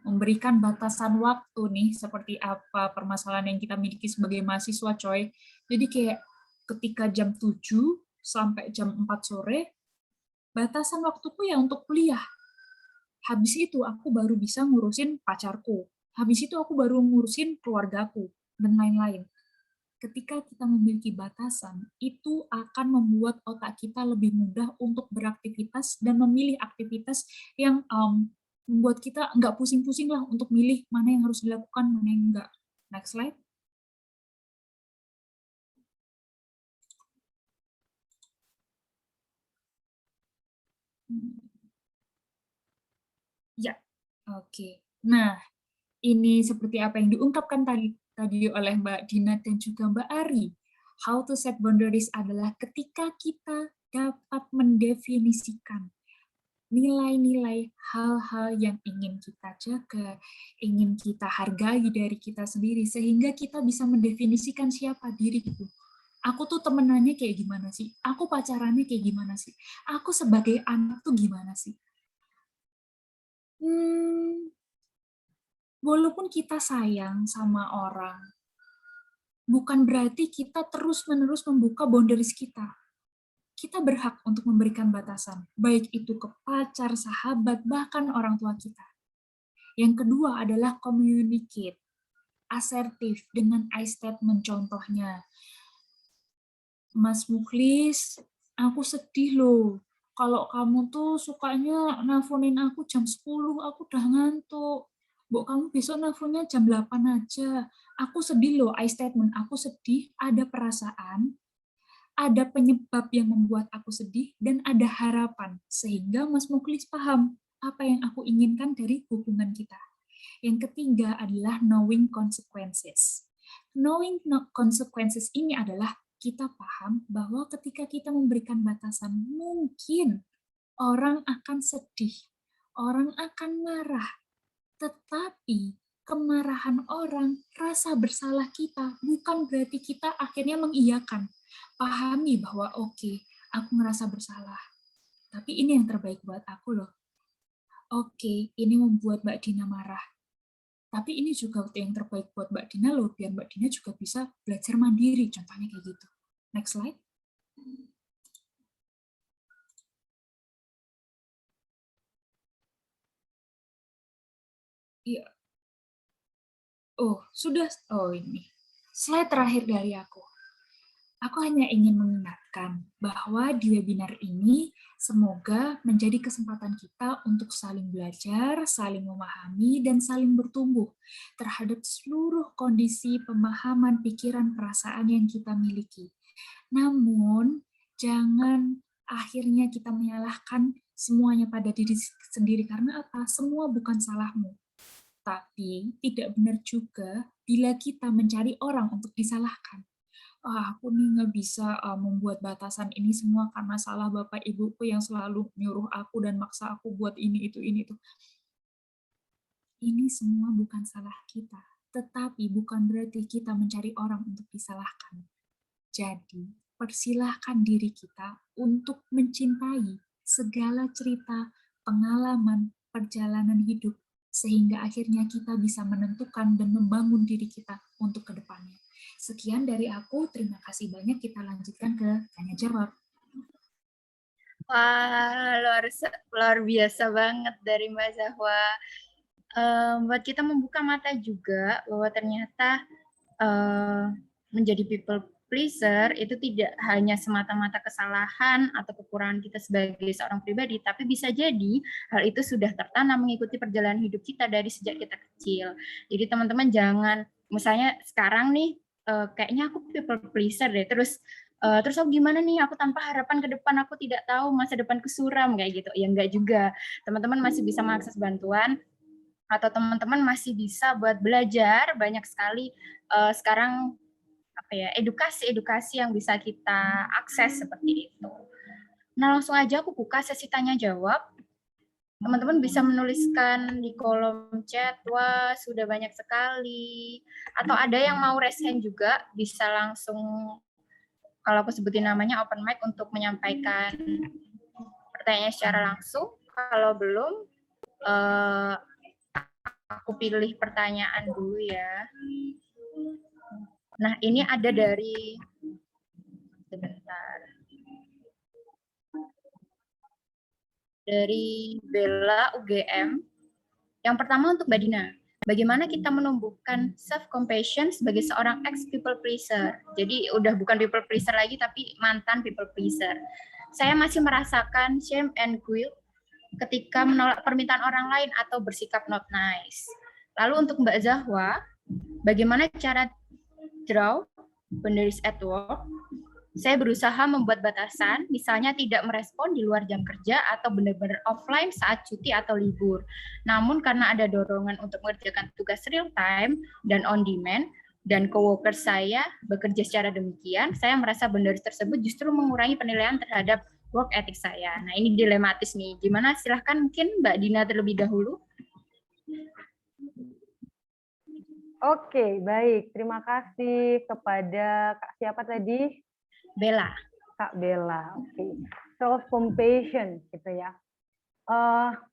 Memberikan batasan waktu nih, seperti apa permasalahan yang kita miliki sebagai mahasiswa, coy. Jadi kayak ketika jam 7 sampai jam 4 sore, batasan waktuku ya untuk kuliah. Habis itu aku baru bisa ngurusin pacarku. Habis itu aku baru ngurusin keluargaku, dan lain-lain. Ketika kita memiliki batasan, itu akan membuat otak kita lebih mudah untuk beraktivitas dan memilih aktivitas yang membuat kita nggak pusing-pusing lah untuk milih mana yang harus dilakukan, mana yang enggak. Next slide. Ya, oke. Nah, ini seperti apa yang diungkapkan tadi oleh Mbak Dina dan juga Mbak Ari. How to set boundaries adalah ketika kita dapat mendefinisikan nilai-nilai hal-hal yang ingin kita jaga, ingin kita hargai dari kita sendiri, sehingga kita bisa mendefinisikan siapa diriku. Aku tuh temenannya kayak gimana sih? Aku pacarannya kayak gimana sih? Aku sebagai anak tuh gimana sih? Walaupun kita sayang sama orang, bukan berarti kita terus-menerus membuka boundaries kita. Kita berhak untuk memberikan batasan, baik itu ke pacar, sahabat, bahkan orang tua kita. Yang kedua adalah communicate, asertif dengan I statement. Contohnya, Mas Mukhlis, aku sedih loh. Kalau kamu tuh sukanya nelfonin aku jam 10, aku udah ngantuk. Mbok, kamu besok nelfonnya jam 8 aja. Aku sedih loh, I statement. Aku sedih, ada perasaan, ada penyebab yang membuat aku sedih, dan ada harapan. Sehingga Mas Mukhlis paham apa yang aku inginkan dari hubungan kita. Yang ketiga adalah knowing consequences. Knowing consequences ini adalah kita paham bahwa ketika kita memberikan batasan, mungkin orang akan sedih, orang akan marah, tetapi kemarahan orang, rasa bersalah kita, bukan berarti kita akhirnya mengiyakan. Pahami bahwa oke, aku merasa bersalah, tapi ini yang terbaik buat aku loh. Oke, ini membuat Mbak Dina marah, tapi ini juga yang terbaik buat Mbak Dina loh, biar Mbak Dina juga bisa belajar mandiri, contohnya kayak gitu. Next slide. Iya. Oh, sudah. Oh, ini. Slide terakhir dari aku. Aku hanya ingin mengingatkan bahwa di webinar ini semoga menjadi kesempatan kita untuk saling belajar, saling memahami, dan saling bertumbuh terhadap seluruh kondisi pemahaman, pikiran, perasaan yang kita miliki. Namun, jangan akhirnya kita menyalahkan semuanya pada diri sendiri, karena apa? Semua bukan salahmu. Tapi tidak benar juga bila kita mencari orang untuk disalahkan. Aku nih nggak bisa membuat batasan ini semua karena salah bapak ibuku yang selalu nyuruh aku dan maksa aku buat ini itu. Ini semua bukan salah kita, tetapi bukan berarti kita mencari orang untuk disalahkan. Jadi, persilahkan diri kita untuk mencintai segala cerita, pengalaman, perjalanan hidup, sehingga akhirnya kita bisa menentukan dan membangun diri kita untuk ke depannya. Sekian dari aku, terima kasih banyak. Kita lanjutkan ke tanya jawab. Wah, luar biasa banget dari Mbak Zahwa. Buat kita membuka mata juga bahwa ternyata menjadi people pleaser itu tidak hanya semata-mata kesalahan atau kekurangan kita sebagai seorang pribadi, tapi bisa jadi hal itu sudah tertanam mengikuti perjalanan hidup kita dari sejak kita kecil. Jadi teman-teman jangan, misalnya sekarang nih, kayaknya aku people pleaser deh, terus aku gimana nih, aku tanpa harapan ke depan, aku tidak tahu masa depanku suram, kayak gitu. Ya enggak juga, teman-teman masih bisa mengakses bantuan, atau teman-teman masih bisa buat belajar, banyak sekali sekarang edukasi yang bisa kita akses seperti itu. Nah, langsung aja aku buka sesi tanya jawab. Teman-teman bisa menuliskan di kolom chat, wah sudah banyak sekali. Atau ada yang mau raise hand juga, bisa langsung, kalau aku sebutin namanya, open mic untuk menyampaikan pertanyaan secara langsung. Kalau belum, aku pilih pertanyaan dulu ya. Nah, ini ada dari, sebentar, dari Bella UGM. Yang pertama untuk Mbak Dina, bagaimana kita menumbuhkan self-compassion sebagai seorang ex-people pleaser? Jadi udah bukan people pleaser lagi, tapi mantan people pleaser. Saya masih merasakan shame and guilt ketika menolak permintaan orang lain atau bersikap not nice. Lalu untuk Mbak Zahwa, bagaimana cara draw boundaries at work? Saya berusaha membuat batasan, misalnya tidak merespon di luar jam kerja atau benar-benar offline saat cuti atau libur. Namun karena ada dorongan untuk mengerjakan tugas real time dan on demand, dan coworker saya bekerja secara demikian, saya merasa boundaries tersebut justru mengurangi penilaian terhadap work ethic saya. Nah, ini dilematis nih. Gimana? Silahkan mungkin Mbak Dina terlebih dahulu. Oke, baik. Terima kasih kepada Kak siapa tadi? Bella. Kak Bella. Oke. Self-compassion gitu ya.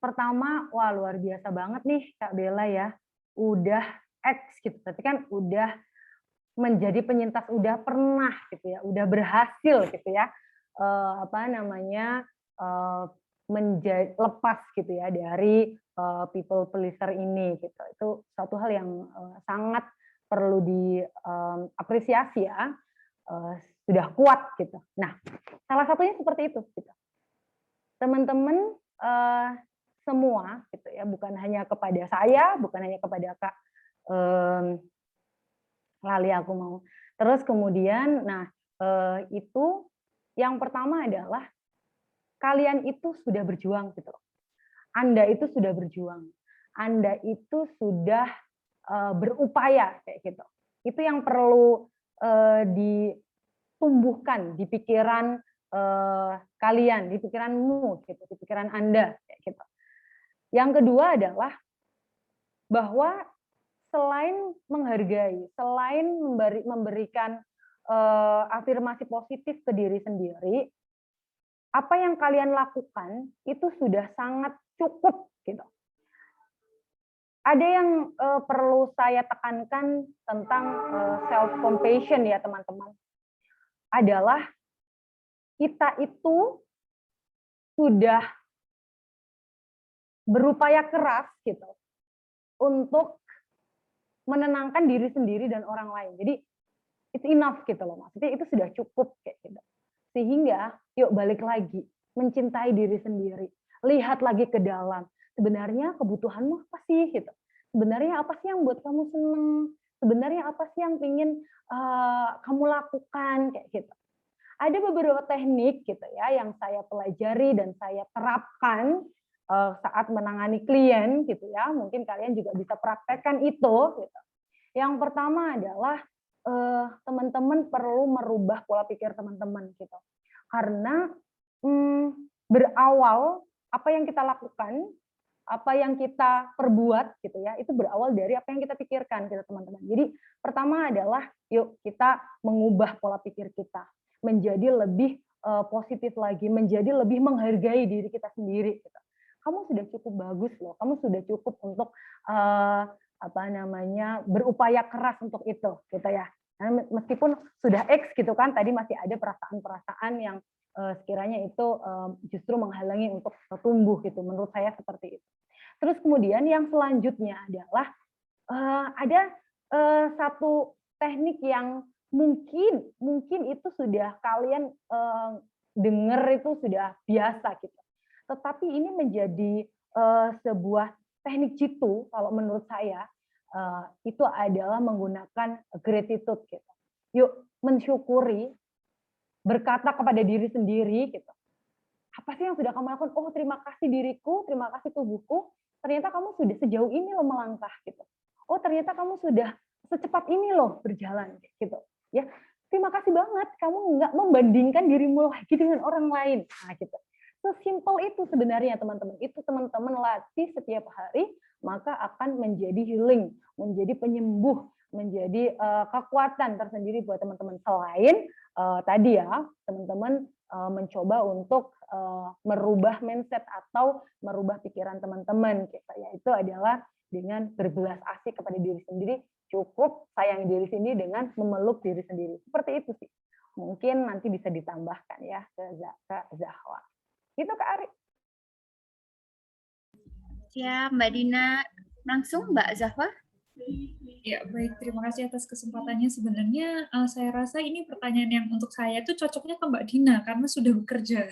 Pertama, wah luar biasa banget nih Kak Bella ya. Udah gitu. Berarti kan udah menjadi penyintas, udah pernah gitu ya. Udah berhasil gitu ya. Lepas gitu ya dari people pleaser ini gitu. Itu suatu hal yang sangat perlu diapresiasi ya. Sudah kuat gitu. Nah, salah satunya seperti itu gitu. Teman-teman semua gitu ya, bukan hanya kepada saya, bukan hanya kepada Kak Lali aku mau. Terus kemudian itu yang pertama adalah kalian itu sudah berjuang gitu loh. Anda itu sudah berjuang. Anda itu sudah berupaya kayak gitu. Itu yang perlu tumbuhkan di pikiran kalian, di pikiranmu, gitu, di pikiran Anda, kayak gitu. Yang kedua adalah bahwa selain menghargai, selain memberikan afirmasi positif ke diri sendiri, apa yang kalian lakukan itu sudah sangat cukup, gitu. Ada yang perlu saya tekankan tentang self compassion ya teman-teman, adalah kita itu sudah berupaya keras gitu untuk menenangkan diri sendiri dan orang lain. Jadi it's enough gitu loh, maksudnya itu sudah cukup kayak gitu. Sehingga yuk balik lagi, mencintai diri sendiri, lihat lagi ke dalam. Sebenarnya kebutuhanmu apa sih gitu? Sebenarnya apa sih yang buat kamu seneng? Sebenarnya apa sih yang ingin kamu lakukan kayak gitu? Ada beberapa teknik gitu ya yang saya pelajari dan saya terapkan saat menangani klien gitu ya. Mungkin kalian juga bisa praktekkan itu gitu. Yang pertama adalah teman-teman perlu merubah pola pikir teman-teman gitu. Karena berawal apa yang kita lakukan, apa yang kita perbuat gitu ya, itu berawal dari apa yang kita pikirkan gitu teman-teman. Jadi pertama adalah yuk kita mengubah pola pikir kita menjadi lebih positif lagi, menjadi lebih menghargai diri kita sendiri gitu. Kamu sudah cukup bagus loh, kamu sudah cukup untuk berupaya keras untuk itu gitu ya. Nah, meskipun sudah X gitu kan, tadi masih ada perasaan-perasaan yang sekiranya itu justru menghalangi untuk tumbuh gitu. Menurut saya seperti itu. Terus kemudian yang selanjutnya adalah ada satu teknik yang mungkin itu sudah kalian dengar, itu sudah biasa gitu. Tetapi ini menjadi sebuah teknik jitu kalau menurut saya. Itu adalah menggunakan gratitude gitu. Yuk mensyukuri, berkata kepada diri sendiri gitu. Apa sih yang sudah kamu lakukan? Oh, terima kasih diriku, terima kasih tubuhku. Ternyata kamu sudah sejauh ini loh melangkah gitu. Oh, ternyata kamu sudah secepat ini loh berjalan gitu. Ya, terima kasih banget kamu nggak membandingkan dirimu lagi dengan orang lain. Nah, gitu. Sesimpel itu sebenarnya teman-teman. Itu teman-teman latih setiap hari, maka akan menjadi healing, menjadi penyembuh, menjadi kekuatan tersendiri buat teman-teman. Selain tadi ya, teman-teman mencoba untuk merubah mindset atau merubah pikiran teman-teman. Yaitu adalah dengan berbelas asih kepada diri sendiri, cukup sayang diri sendiri dengan memeluk diri sendiri. Seperti itu sih. Mungkin nanti bisa ditambahkan ya ke Zahwa. Gitu Kak Ari. Ya, Mbak Dina. Langsung Mbak Zahwa. Ya, baik. Terima kasih atas kesempatannya. Sebenarnya saya rasa ini pertanyaan yang untuk saya itu cocoknya ke Mbak Dina karena sudah bekerja.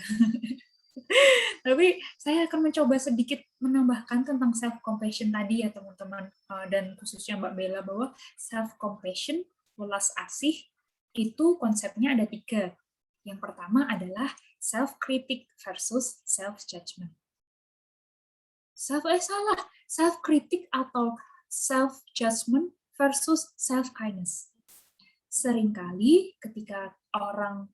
Tapi saya akan mencoba sedikit menambahkan tentang self-compassion tadi ya teman-teman. Dan khususnya Mbak Bella, bahwa self-compassion, welas asih, itu konsepnya ada 3. Yang pertama adalah self-critic versus self-judgment. Self-critic atau self-judgment versus self-kindness. Seringkali ketika orang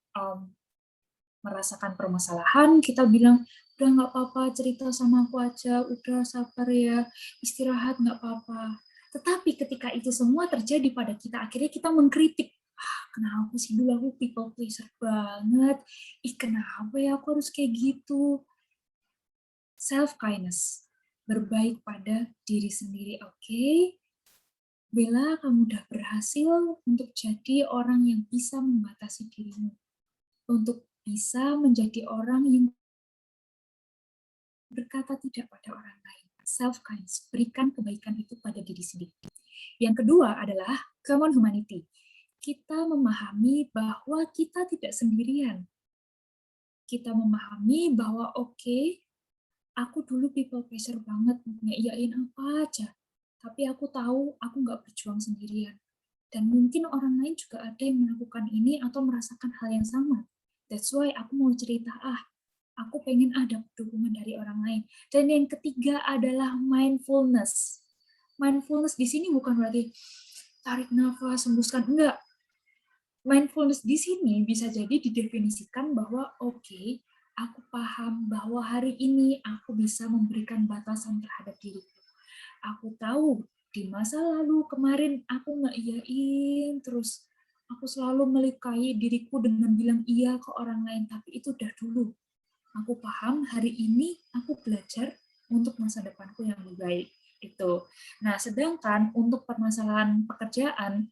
merasakan permasalahan, kita bilang, udah nggak apa-apa, cerita sama aku aja, udah sabar ya, istirahat nggak apa-apa. Tetapi ketika itu semua terjadi pada kita, akhirnya kita mengkritik, kenapa sih dulu aku people pleaser banget, kenapa ya aku harus kayak gitu. Self-kindness, berbaik pada diri sendiri. Oke, Bella, kamu udah berhasil untuk jadi orang yang bisa membatasi dirimu, untuk bisa menjadi orang yang berkata tidak pada orang lain. Self-kindness, berikan kebaikan itu pada diri sendiri. Yang kedua adalah common humanity. Kita memahami bahwa kita tidak sendirian. Kita memahami bahwa oke, aku dulu people pleaser banget, ngeiyain apa aja. Tapi aku tahu aku nggak berjuang sendirian. Dan mungkin orang lain juga ada yang melakukan ini atau merasakan hal yang sama. That's why aku mau cerita, aku pengen ada dukungan dari orang lain. Dan yang ketiga adalah mindfulness. Mindfulness di sini bukan berarti tarik nafas, hembuskan, enggak. mindfulness di sini bisa jadi didefinisikan bahwa oke, aku paham bahwa hari ini aku bisa memberikan batasan terhadap diriku. Aku tahu di masa lalu kemarin aku ngeiyain terus, aku selalu melukai diriku dengan bilang iya ke orang lain, tapi itu udah dulu. Aku paham hari ini aku belajar untuk masa depanku yang lebih baik. Itu. Nah, sedangkan untuk permasalahan pekerjaan,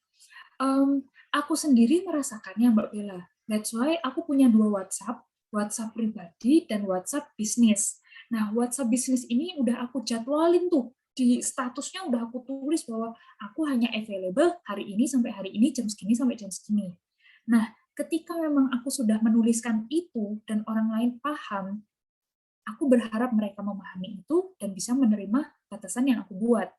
aku sendiri merasakannya, Mbak Bella. That's why aku punya 2 WhatsApp, WhatsApp pribadi dan WhatsApp bisnis. Nah, WhatsApp bisnis ini udah aku jadwalin tuh, di statusnya udah aku tulis bahwa aku hanya available hari ini sampai hari ini, jam segini sampai jam segini. Nah, ketika memang aku sudah menuliskan itu dan orang lain paham, aku berharap mereka memahami itu dan bisa menerima batasan yang aku buat.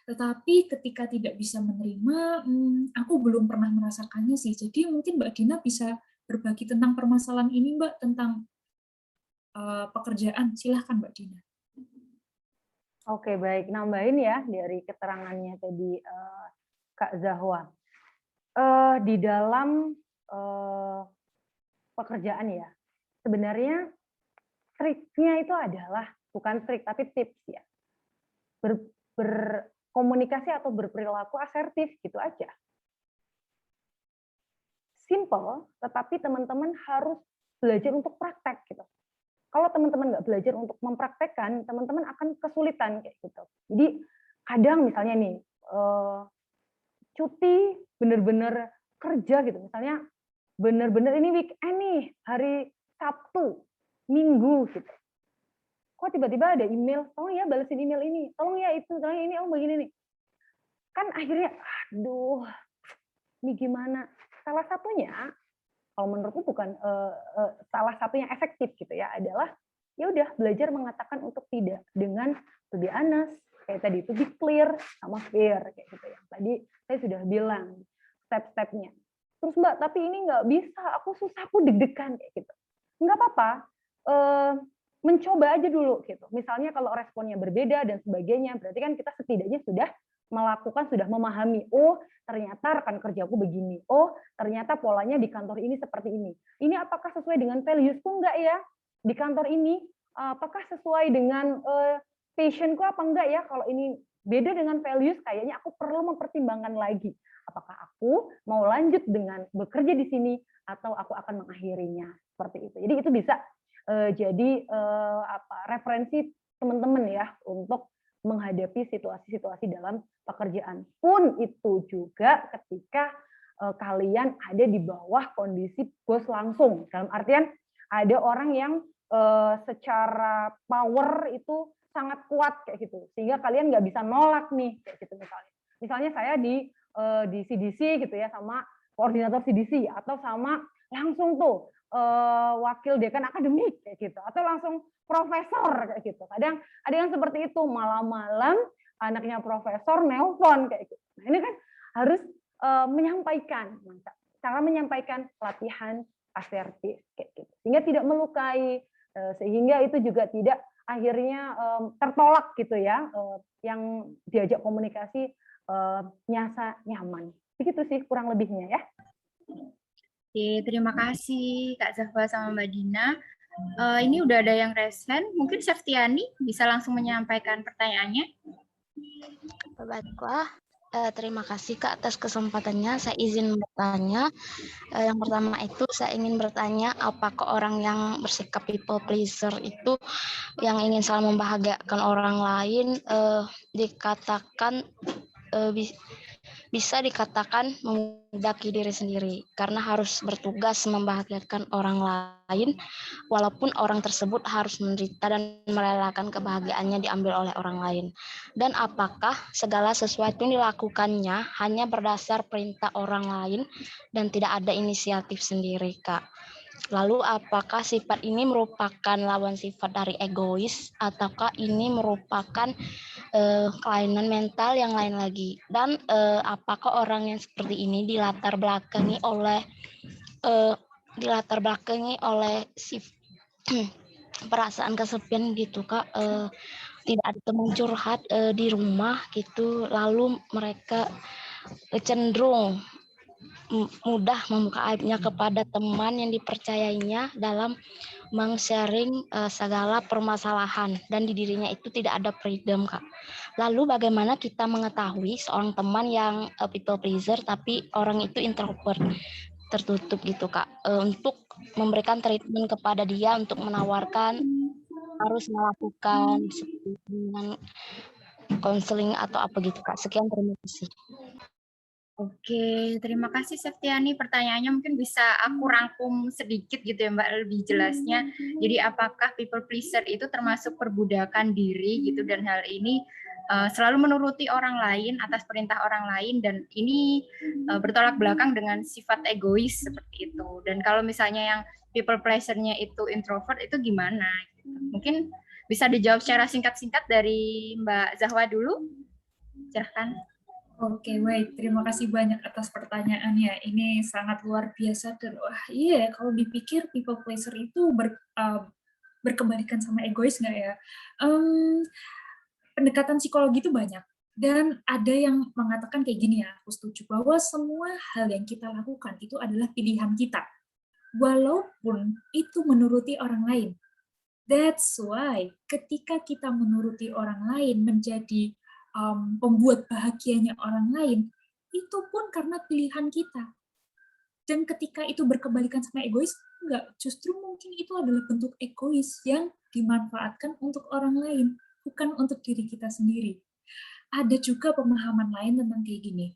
Tetapi ketika tidak bisa menerima, aku belum pernah merasakannya sih. Jadi mungkin Mbak Dina bisa berbagi tentang permasalahan ini, Mbak, tentang pekerjaan. Silahkan, Mbak Dina. Oke, baik. Nambahin ya dari keterangannya tadi Kak Zahwa. Di dalam pekerjaan ya, sebenarnya triknya itu adalah, bukan trik, tapi tips ya. Berkomunikasi atau berperilaku asertif, gitu aja. Simple, tetapi teman-teman harus belajar untuk praktek gitu. Kalau teman-teman nggak belajar untuk mempraktekkan, teman-teman akan kesulitan kayak gitu. Jadi kadang misalnya nih, cuti bener-bener kerja gitu, misalnya bener-bener ini weekend nih, hari Sabtu, Minggu gitu. Kok tiba-tiba ada email, tolong ya balesin email ini, tolong ya itu, tolong ya ini, oh begini nih. Kan akhirnya, aduh, ini gimana? Salah satunya, kalau menurutku bukan salah satu yang efektif gitu ya, adalah ya udah belajar mengatakan untuk tidak dengan to be honest, kayak tadi itu be clear sama fair kayak gitu ya. Tadi saya sudah bilang step-stepnya. Terus Mbak, tapi ini nggak bisa, aku susah, aku deg-degan kayak gitu. Nggak apa-apa, mencoba aja dulu gitu. Misalnya kalau responnya berbeda dan sebagainya, berarti kan kita setidaknya sudah melakukan, sudah memahami, oh ternyata rekan kerjaku begini, oh ternyata polanya di kantor ini seperti ini. Ini apakah sesuai dengan values-ku enggak ya? Di kantor ini, apakah sesuai dengan passion-ku apa enggak ya? Kalau ini beda dengan values, kayaknya aku perlu mempertimbangkan lagi. Apakah aku mau lanjut dengan bekerja di sini, atau aku akan mengakhirinya. Seperti itu. Jadi itu bisa jadi referensi teman-teman ya untuk menghadapi situasi-situasi dalam pekerjaan. Pun itu juga ketika kalian ada di bawah kondisi bos langsung. Dalam artian ada orang yang secara power itu sangat kuat kayak gitu, sehingga kalian nggak bisa nolak nih kayak gitu misalnya. Misalnya saya di CDC gitu ya, sama koordinator CDC atau sama langsung tuh wakil dekan akademik kayak gitu, atau langsung profesor kayak gitu. Kadang ada yang seperti itu, malam-malam anaknya profesor nelpon kayak gitu. Nah, ini kan harus menyampaikan, cara menyampaikan latihan asertif kayak gitu, sehingga tidak melukai, sehingga itu juga tidak akhirnya tertolak gitu ya, yang diajak komunikasi nyasa nyaman. Begitu sih kurang lebihnya ya. Oke, terima kasih Kak Zahwa sama Mbak Dina. Ini udah ada yang resen, mungkin Septiani bisa langsung menyampaikan pertanyaannya. Baiklah, terima kasih Kak atas kesempatannya. Saya izin bertanya. Yang pertama itu saya ingin bertanya, apakah orang yang bersikap people pleaser itu yang ingin selalu membahagiakan orang lain dikatakan bisa dikatakan memudaki diri sendiri karena harus bertugas membahagiakan orang lain walaupun orang tersebut harus menderita dan merelakan kebahagiaannya diambil oleh orang lain. Dan apakah segala sesuatu yang dilakukannya hanya berdasar perintah orang lain dan tidak ada inisiatif sendiri, Kak? Lalu apakah sifat ini merupakan lawan sifat dari egois ataukah ini merupakan kelainan mental yang lain lagi? Dan apakah orang yang seperti ini dilatar belakangi oleh perasaan kesepian gitu, Kak? Tidak ada teman curhat di rumah gitu, lalu mereka cenderung mudah membuka aibnya kepada teman yang dipercayainya dalam meng-sharing segala permasalahan, dan di dirinya itu tidak ada freedom, Kak. Lalu bagaimana kita mengetahui seorang teman yang people pleaser tapi orang itu introvert, tertutup gitu, Kak, untuk memberikan treatment kepada dia, untuk menawarkan harus melakukan seperti dengan konseling atau apa gitu, Kak. Sekian, terima kasih. Oke, terima kasih Septiani. Pertanyaannya mungkin bisa aku rangkum sedikit gitu ya Mbak, lebih jelasnya. Jadi apakah people pleaser itu termasuk perbudakan diri gitu, dan hal ini selalu menuruti orang lain atas perintah orang lain, dan ini bertolak belakang dengan sifat egois seperti itu. Dan kalau misalnya yang people pleaser-nya itu introvert, itu gimana? Gitu. Mungkin bisa dijawab secara singkat-singkat dari Mbak Zahwa dulu. Silahkan. Oke, baik. Terima kasih banyak atas pertanyaannya. Ini sangat luar biasa dan wah iya kalau dipikir people pleaser itu berkebalikan sama egois nggak ya? Pendekatan psikologi itu banyak. Dan ada yang mengatakan kayak gini ya, aku setuju bahwa semua hal yang kita lakukan itu adalah pilihan kita. Walaupun itu menuruti orang lain. That's why ketika kita menuruti orang lain menjadi pembuat bahagianya orang lain, itu pun karena pilihan kita. Dan ketika itu berkebalikan sama egois, enggak, justru mungkin itu adalah bentuk egois yang dimanfaatkan untuk orang lain, bukan untuk diri kita sendiri. Ada juga pemahaman lain tentang kayak gini,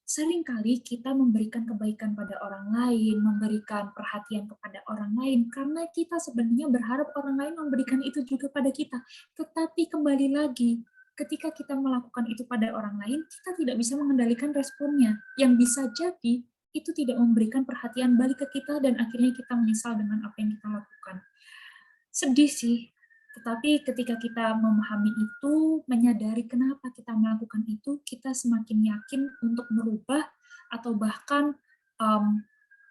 seringkali kita memberikan kebaikan pada orang lain, memberikan perhatian kepada orang lain, karena kita sebenarnya berharap orang lain memberikan itu juga pada kita. Tetapi kembali lagi, ketika kita melakukan itu pada orang lain, kita tidak bisa mengendalikan responnya. Yang bisa jadi, itu tidak memberikan perhatian balik ke kita, dan akhirnya kita menyesal dengan apa yang kita lakukan. Sedih sih, tetapi ketika kita memahami itu, menyadari kenapa kita melakukan itu, kita semakin yakin untuk merubah, atau bahkan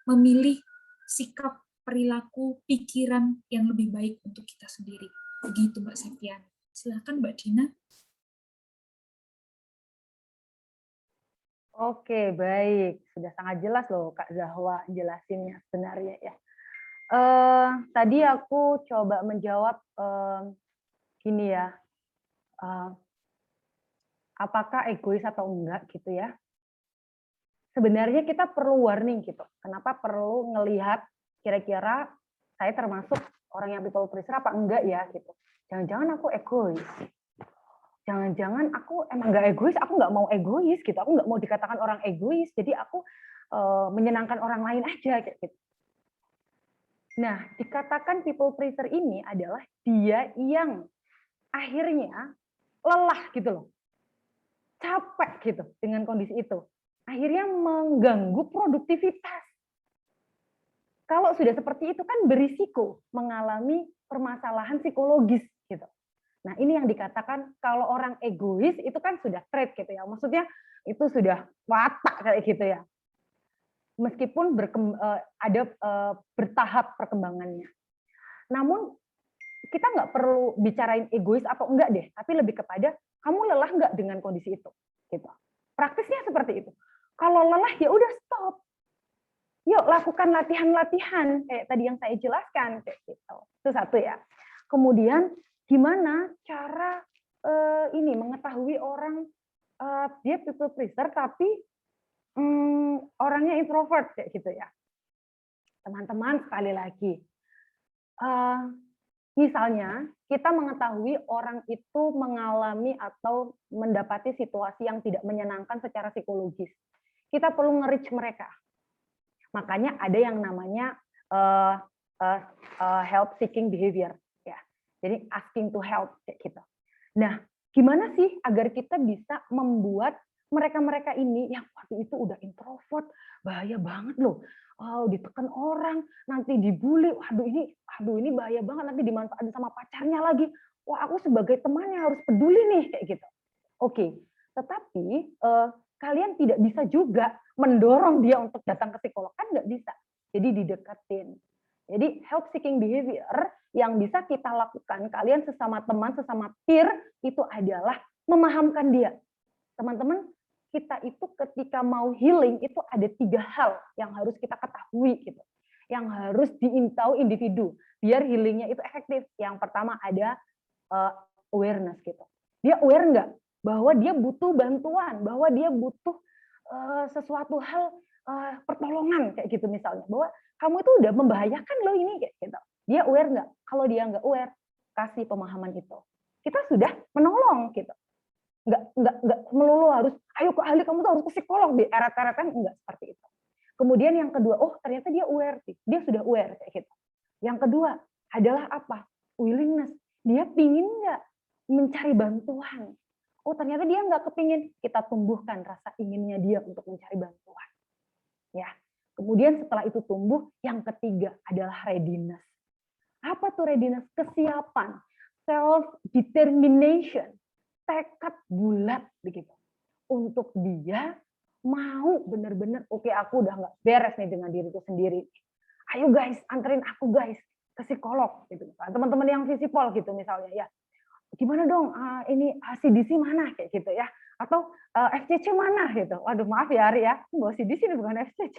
memilih sikap, perilaku, pikiran yang lebih baik untuk kita sendiri. Begitu Mbak Septiani. Silakan Mbak Dina. Oke, baik. Sudah sangat jelas loh Kak Zahwa jelasinnya sebenarnya ya. Tadi aku coba menjawab gini ya, apakah egois atau enggak gitu ya. Sebenarnya kita perlu warning gitu. Kenapa perlu ngelihat kira-kira saya termasuk orang yang people pleaser apa enggak ya gitu. Jangan-jangan aku egois. Jangan-jangan aku emang nggak egois, aku nggak mau egois gitu, aku nggak mau dikatakan orang egois, jadi aku menyenangkan orang lain aja kayak gitu. Nah, dikatakan people pleaser ini adalah dia yang akhirnya lelah gitu loh, capek gitu dengan kondisi itu, akhirnya mengganggu produktivitas. Kalau sudah seperti itu kan berisiko mengalami permasalahan psikologis gitu. Nah, ini yang dikatakan kalau orang egois itu kan sudah trait gitu ya. Maksudnya itu sudah watak kayak gitu ya. Meskipun ada bertahap perkembangannya. Namun kita nggak perlu bicarain egois apa enggak deh, tapi lebih kepada kamu lelah nggak dengan kondisi itu. Gitu. Praktisnya seperti itu. Kalau lelah ya udah stop. Yuk lakukan latihan-latihan kayak tadi yang saya jelaskan kayak gitu. Itu satu ya. Kemudian gimana cara ini mengetahui orang dia people pleaser tapi orangnya introvert kayak gitu ya. Teman-teman sekali lagi, misalnya kita mengetahui orang itu mengalami atau mendapati situasi yang tidak menyenangkan secara psikologis, kita perlu nge-reach mereka. Makanya ada yang namanya help seeking behavior. Jadi asking to help kayak gitu. Nah, gimana sih agar kita bisa membuat mereka-mereka ini yang waktu itu udah introvert, bahaya banget loh. Oh, ditekan orang, nanti dibully. Waduh ini bahaya banget, nanti dimanfaatin sama pacarnya lagi. Wah, aku sebagai temannya harus peduli nih kayak gitu. Oke, tetapi kalian tidak bisa juga mendorong dia untuk datang ke psikolog, kan nggak bisa. Jadi dideketin. Jadi help seeking behavior yang bisa kita lakukan, kalian sesama teman, sesama peer, itu adalah memahamkan dia. Teman-teman, kita itu ketika mau healing itu ada 3 hal yang harus kita ketahui gitu, yang harus tahu individu biar healingnya itu efektif. Yang pertama ada awareness gitu. Dia aware nggak bahwa dia butuh bantuan, bahwa dia butuh sesuatu hal pertolongan kayak gitu misalnya, bahwa kamu itu udah membahayakan loh ini kayak gitu. Dia aware nggak? Kalau dia nggak aware, kasih pemahaman itu. Kita sudah menolong gitu. Nggak melulu harus ayo ke ahli, kamu tuh harus ke psikolog di eret-eretan, enggak seperti itu. Kemudian yang kedua, oh ternyata dia aware sih, dia sudah aware kayak gitu. Yang kedua adalah apa? Willingness. Dia pingin nggak mencari bantuan? Oh ternyata dia nggak kepingin, kita tumbuhkan rasa inginnya dia untuk mencari bantuan. Ya. Kemudian setelah itu tumbuh, yang ketiga adalah readiness. Apa tuh readiness? Kesiapan, self determination. Tekad bulat begitu untuk dia mau benar-benar oke, aku udah nggak beres nih dengan diriku sendiri, ayo guys anterin aku guys ke psikolog gitu. Teman-teman yang visipol gitu misalnya, ya gimana dong ini CDC mana kayak gitu ya, atau FCC mana gitu. Waduh maaf ya Ari ya, bawa CDC ini bukan FCC.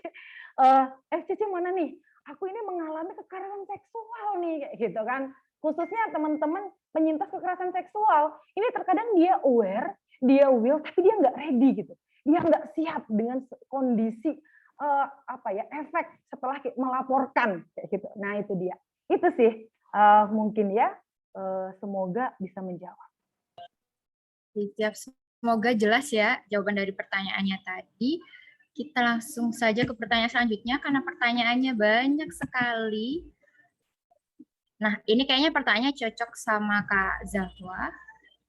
FCC mana nih, aku ini mengalami kekerasan seksual nih kayak gitu kan. Khususnya teman-teman penyintas kekerasan seksual, ini terkadang dia aware, dia will, tapi dia nggak ready gitu. Dia nggak siap dengan kondisi efek setelah melaporkan kayak gitu. Nah itu dia. Itu sih mungkin ya, semoga bisa menjawab. Siap, semoga jelas ya jawaban dari pertanyaannya tadi. Kita langsung saja ke pertanyaan selanjutnya karena pertanyaannya banyak sekali. Nah, ini kayaknya pertanyaannya cocok sama Kak Zahwa.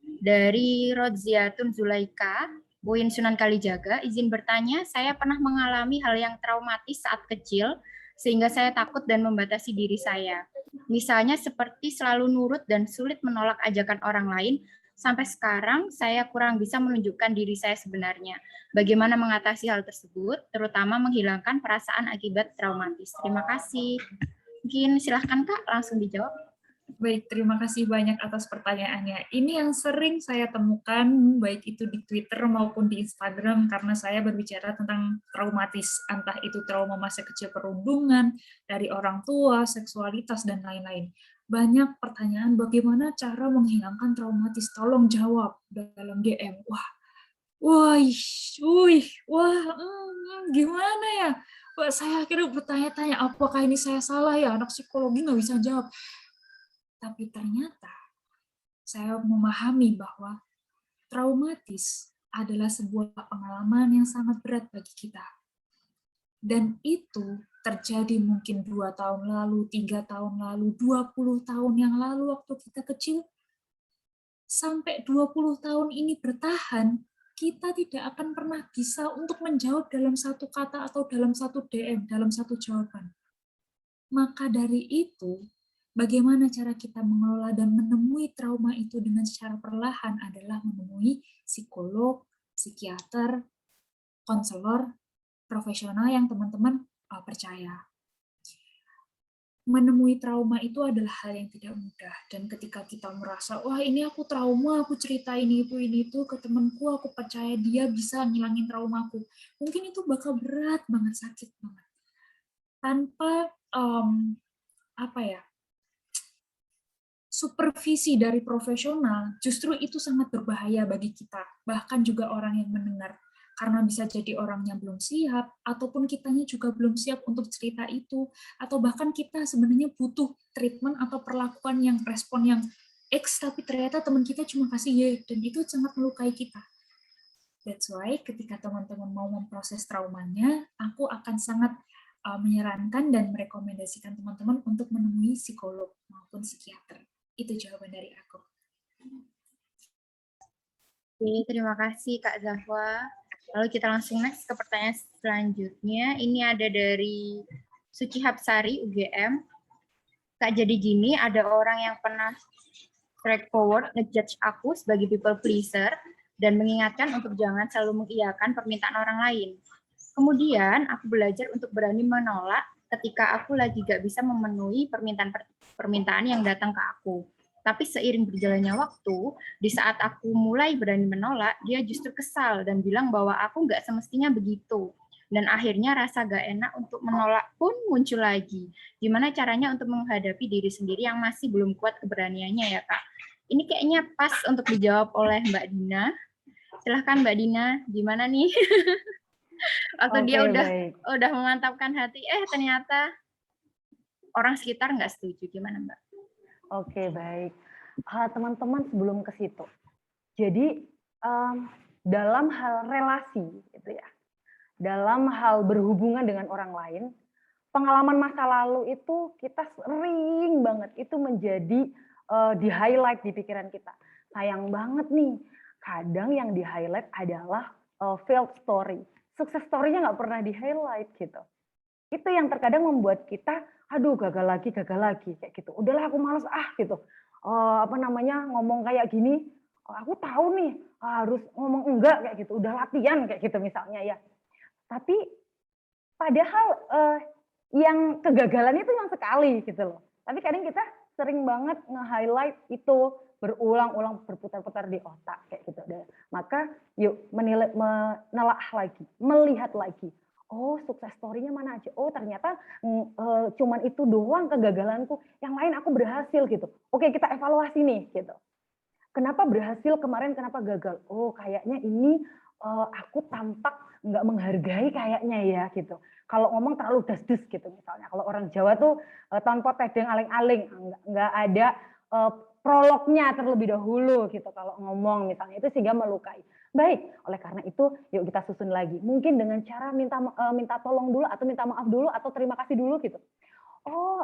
Dari Rodziatun Zulaika, Boyin Sunan Kalijaga, izin bertanya, saya pernah mengalami hal yang traumatis saat kecil, sehingga saya takut dan membatasi diri saya. Misalnya seperti selalu nurut dan sulit menolak ajakan orang lain, sampai sekarang saya kurang bisa menunjukkan diri saya sebenarnya. Bagaimana mengatasi hal tersebut, terutama menghilangkan perasaan akibat traumatis. Terima kasih. Mungkin silahkan Kak, langsung dijawab. Baik, terima kasih banyak atas pertanyaannya. Ini yang sering saya temukan, baik itu di Twitter maupun di Instagram, karena saya berbicara tentang traumatis, entah itu trauma masa kecil perundungan, dari orang tua, seksualitas, dan lain-lain. Banyak pertanyaan bagaimana cara menghilangkan traumatis, tolong jawab dalam DM. Gimana ya? Saya akhirnya bertanya-tanya, apakah ini saya salah ya, anak psikologi nggak bisa jawab. Tapi ternyata saya memahami bahwa traumatis adalah sebuah pengalaman yang sangat berat bagi kita. Dan itu terjadi mungkin 2 tahun lalu, 3 tahun lalu, 20 tahun yang lalu waktu kita kecil. Sampai 20 tahun ini bertahan, kita tidak akan pernah bisa untuk menjawab dalam satu kata atau dalam satu DM, dalam satu jawaban. Maka dari itu, bagaimana cara kita mengelola dan menemui trauma itu dengan secara perlahan adalah menemui psikolog, psikiater, konselor, profesional yang teman-teman percaya. Menemui trauma itu adalah hal yang tidak mudah, dan ketika kita merasa, wah ini aku trauma, aku cerita ini itu ke temanku, aku percaya dia bisa ngilangin traumaku, mungkin itu bakal berat banget, sakit banget. Tanpa supervisi dari profesional, justru itu sangat berbahaya bagi kita, bahkan juga orang yang mendengar. Karena bisa jadi orangnya belum siap, ataupun kitanya juga belum siap untuk cerita itu, atau bahkan kita sebenarnya butuh treatment atau perlakuan yang respon yang X, tapi ternyata teman kita cuma kasih Y, dan itu sangat melukai kita. That's why ketika teman-teman mau memproses traumanya, aku akan sangat menyarankan dan merekomendasikan teman-teman untuk menemui psikolog maupun psikiater. Itu jawaban dari aku. Oke, terima kasih Kak Zahwa. Lalu kita langsung next ke pertanyaan selanjutnya. Ini ada dari Suci Hapsari, UGM. Kak, jadi gini, ada orang yang pernah straightforward ngejudge aku sebagai people pleaser dan mengingatkan untuk jangan selalu mengiyakan permintaan orang lain. Kemudian, aku belajar untuk berani menolak ketika aku lagi gak bisa memenuhi permintaan yang datang ke aku. Tapi seiring berjalannya waktu, di saat aku mulai berani menolak, dia justru kesal dan bilang bahwa aku nggak semestinya begitu. Dan akhirnya rasa gak enak untuk menolak pun muncul lagi. Gimana caranya untuk menghadapi diri sendiri yang masih belum kuat keberaniannya ya Kak? Ini kayaknya pas untuk dijawab oleh Mbak Dina. Silahkan Mbak Dina, gimana nih? Waktu dia udah memantapkan hati, ternyata orang sekitar nggak setuju. Gimana Mbak? Oke, baik. Teman-teman sebelum ke situ. Jadi dalam hal relasi gitu ya. Dalam hal berhubungan dengan orang lain, pengalaman masa lalu itu kita sering banget itu menjadi di-highlight di pikiran kita. Sayang banget nih, kadang yang di-highlight adalah failed story. Sukses story-nya nggak pernah di-highlight gitu. Itu yang terkadang membuat kita, aduh gagal lagi kayak gitu. Udahlah aku males gitu. Ngomong kayak gini, aku tahu nih harus ngomong enggak kayak gitu. Udah latihan kayak gitu misalnya ya. Tapi padahal yang kegagalan itu yang sekali gitu loh. Tapi kadang kita sering banget nge-highlight itu berulang-ulang berputar-putar di otak kayak gitu. Maka yuk menelaah lagi, melihat lagi. Oh, sukses story-nya mana aja? Oh, ternyata cuman itu doang kegagalanku. Yang lain aku berhasil gitu. Oke, kita evaluasi nih gitu. Kenapa berhasil kemarin, kenapa gagal? Oh, kayaknya ini aku tampak nggak menghargai kayaknya ya gitu. Kalau ngomong terlalu das-dus gitu misalnya. Kalau orang Jawa tuh tanpa tedeng aling-aling, nggak ada prolognya terlebih dahulu gitu kalau ngomong misalnya, itu sehingga melukai. Baik, oleh karena itu yuk kita susun lagi. Mungkin dengan cara minta tolong dulu atau minta maaf dulu atau terima kasih dulu gitu. Oh,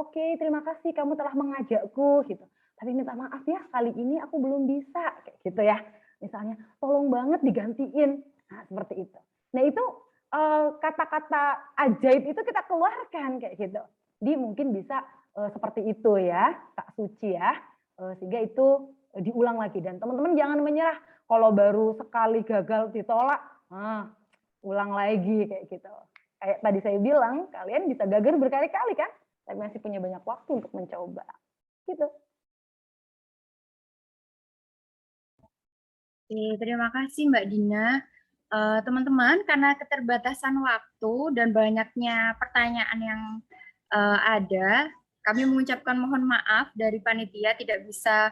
oke, terima kasih kamu telah mengajakku gitu. Tapi minta maaf ya, kali ini aku belum bisa kayak gitu ya. Misalnya, tolong banget digantiin. Nah, seperti itu. Nah, itu kata-kata ajaib itu kita keluarkan kayak gitu. Mungkin bisa seperti itu ya, Kak Suci ya. Sehingga itu diulang lagi. Dan teman-teman jangan menyerah. Kalau baru sekali gagal ditolak, ulang lagi kayak gitu. Kayak tadi saya bilang, kalian bisa gagal berkali-kali kan? Tapi masih punya banyak waktu untuk mencoba. Gitu. Oke, terima kasih Mbak Dina. Teman-teman, karena keterbatasan waktu dan banyaknya pertanyaan yang ada, kami mengucapkan mohon maaf dari panitia tidak bisa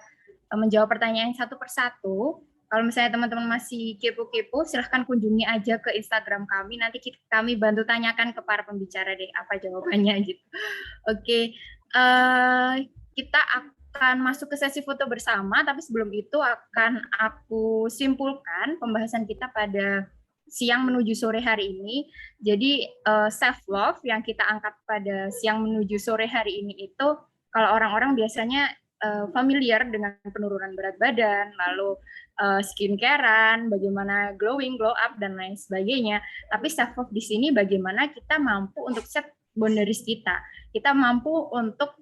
menjawab pertanyaan satu persatu. Kalau misalnya teman-teman masih kepo-kepo, silahkan kunjungi aja ke Instagram kami. Nanti kami bantu tanyakan ke para pembicara deh apa jawabannya gitu. Oke, kita akan masuk ke sesi foto bersama, tapi sebelum itu akan aku simpulkan pembahasan kita pada siang menuju sore hari ini. Jadi self love yang kita angkat pada siang menuju sore hari ini itu, kalau orang-orang biasanya familiar dengan penurunan berat badan, lalu skincarean, bagaimana glowing, glow up dan lain sebagainya. Tapi self love di sini bagaimana kita mampu untuk set boundaries kita. Kita mampu untuk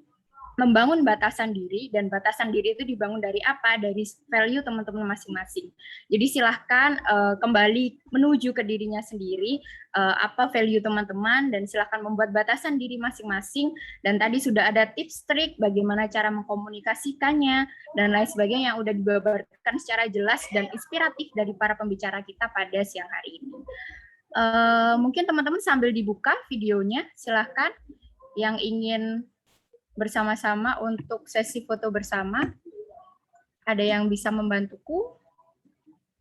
membangun batasan diri, dan batasan diri itu dibangun dari apa? Dari value teman-teman masing-masing. Jadi silahkan kembali menuju ke dirinya sendiri, apa value teman-teman, dan silahkan membuat batasan diri masing-masing. Dan tadi sudah ada tips trik bagaimana cara mengkomunikasikannya, dan lain sebagainya yang udah dibabarkan secara jelas dan inspiratif dari para pembicara kita pada siang hari ini. Mungkin teman-teman sambil dibuka videonya, silahkan yang ingin bersama-sama untuk sesi foto bersama. Ada yang bisa membantuku?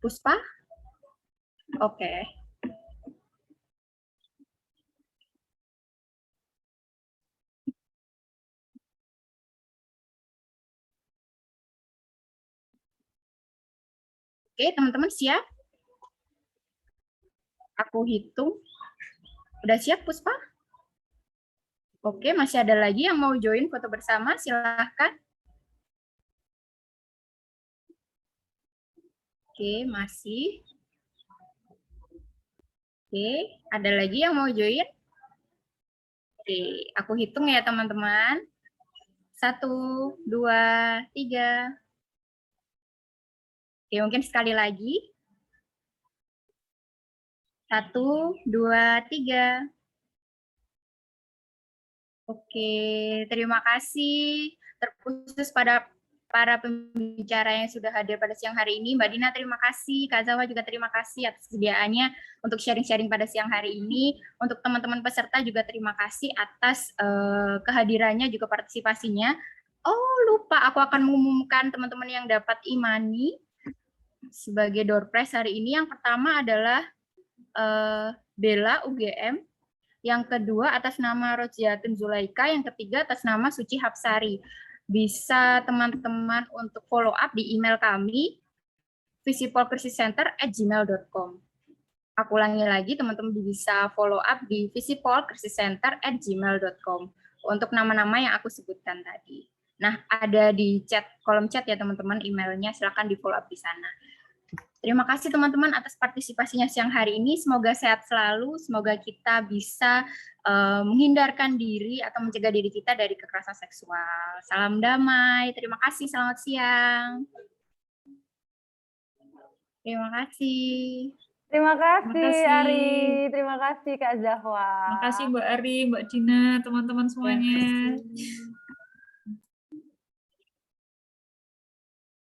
Puspa? Oke. Oke, teman-teman siap? Aku hitung. Udah siap, Puspa? Oke, masih ada lagi yang mau join foto bersama, silahkan. Oke, masih. Oke, ada lagi yang mau join? Oke, aku hitung ya teman-teman. 1, 2, 3. Oke, mungkin sekali lagi. 1, 2, 3. Oke, terima kasih terkhusus pada para pembicara yang sudah hadir pada siang hari ini. Mbak Dina terima kasih, Kak Zawa juga terima kasih atas kesediaannya untuk sharing-sharing pada siang hari ini. Untuk teman-teman peserta juga terima kasih atas kehadirannya juga partisipasinya. Oh lupa, aku akan mengumumkan teman-teman yang dapat e-money sebagai door prize hari ini. Yang pertama adalah Bella UGM, yang kedua atas nama Roziatun Zulaika, yang ketiga atas nama Suci Hapsari. Bisa teman-teman untuk follow up di email kami visipolcrisiscenter@gmail.com. Aku ulangi lagi, teman-teman bisa follow up di visipolcrisiscenter@gmail.com untuk nama-nama yang aku sebutkan tadi. Nah, ada di kolom chat ya teman-teman emailnya, silakan di follow up di sana. Terima kasih teman-teman atas partisipasinya siang hari ini. Semoga sehat selalu, semoga kita bisa menghindarkan diri atau mencegah diri kita dari kekerasan seksual. Salam damai, terima kasih, selamat siang. Terima kasih. Terima kasih Ari, terima kasih Kak Zahwa. Terima kasih Mbak Ari, Mbak Dina, teman-teman semuanya.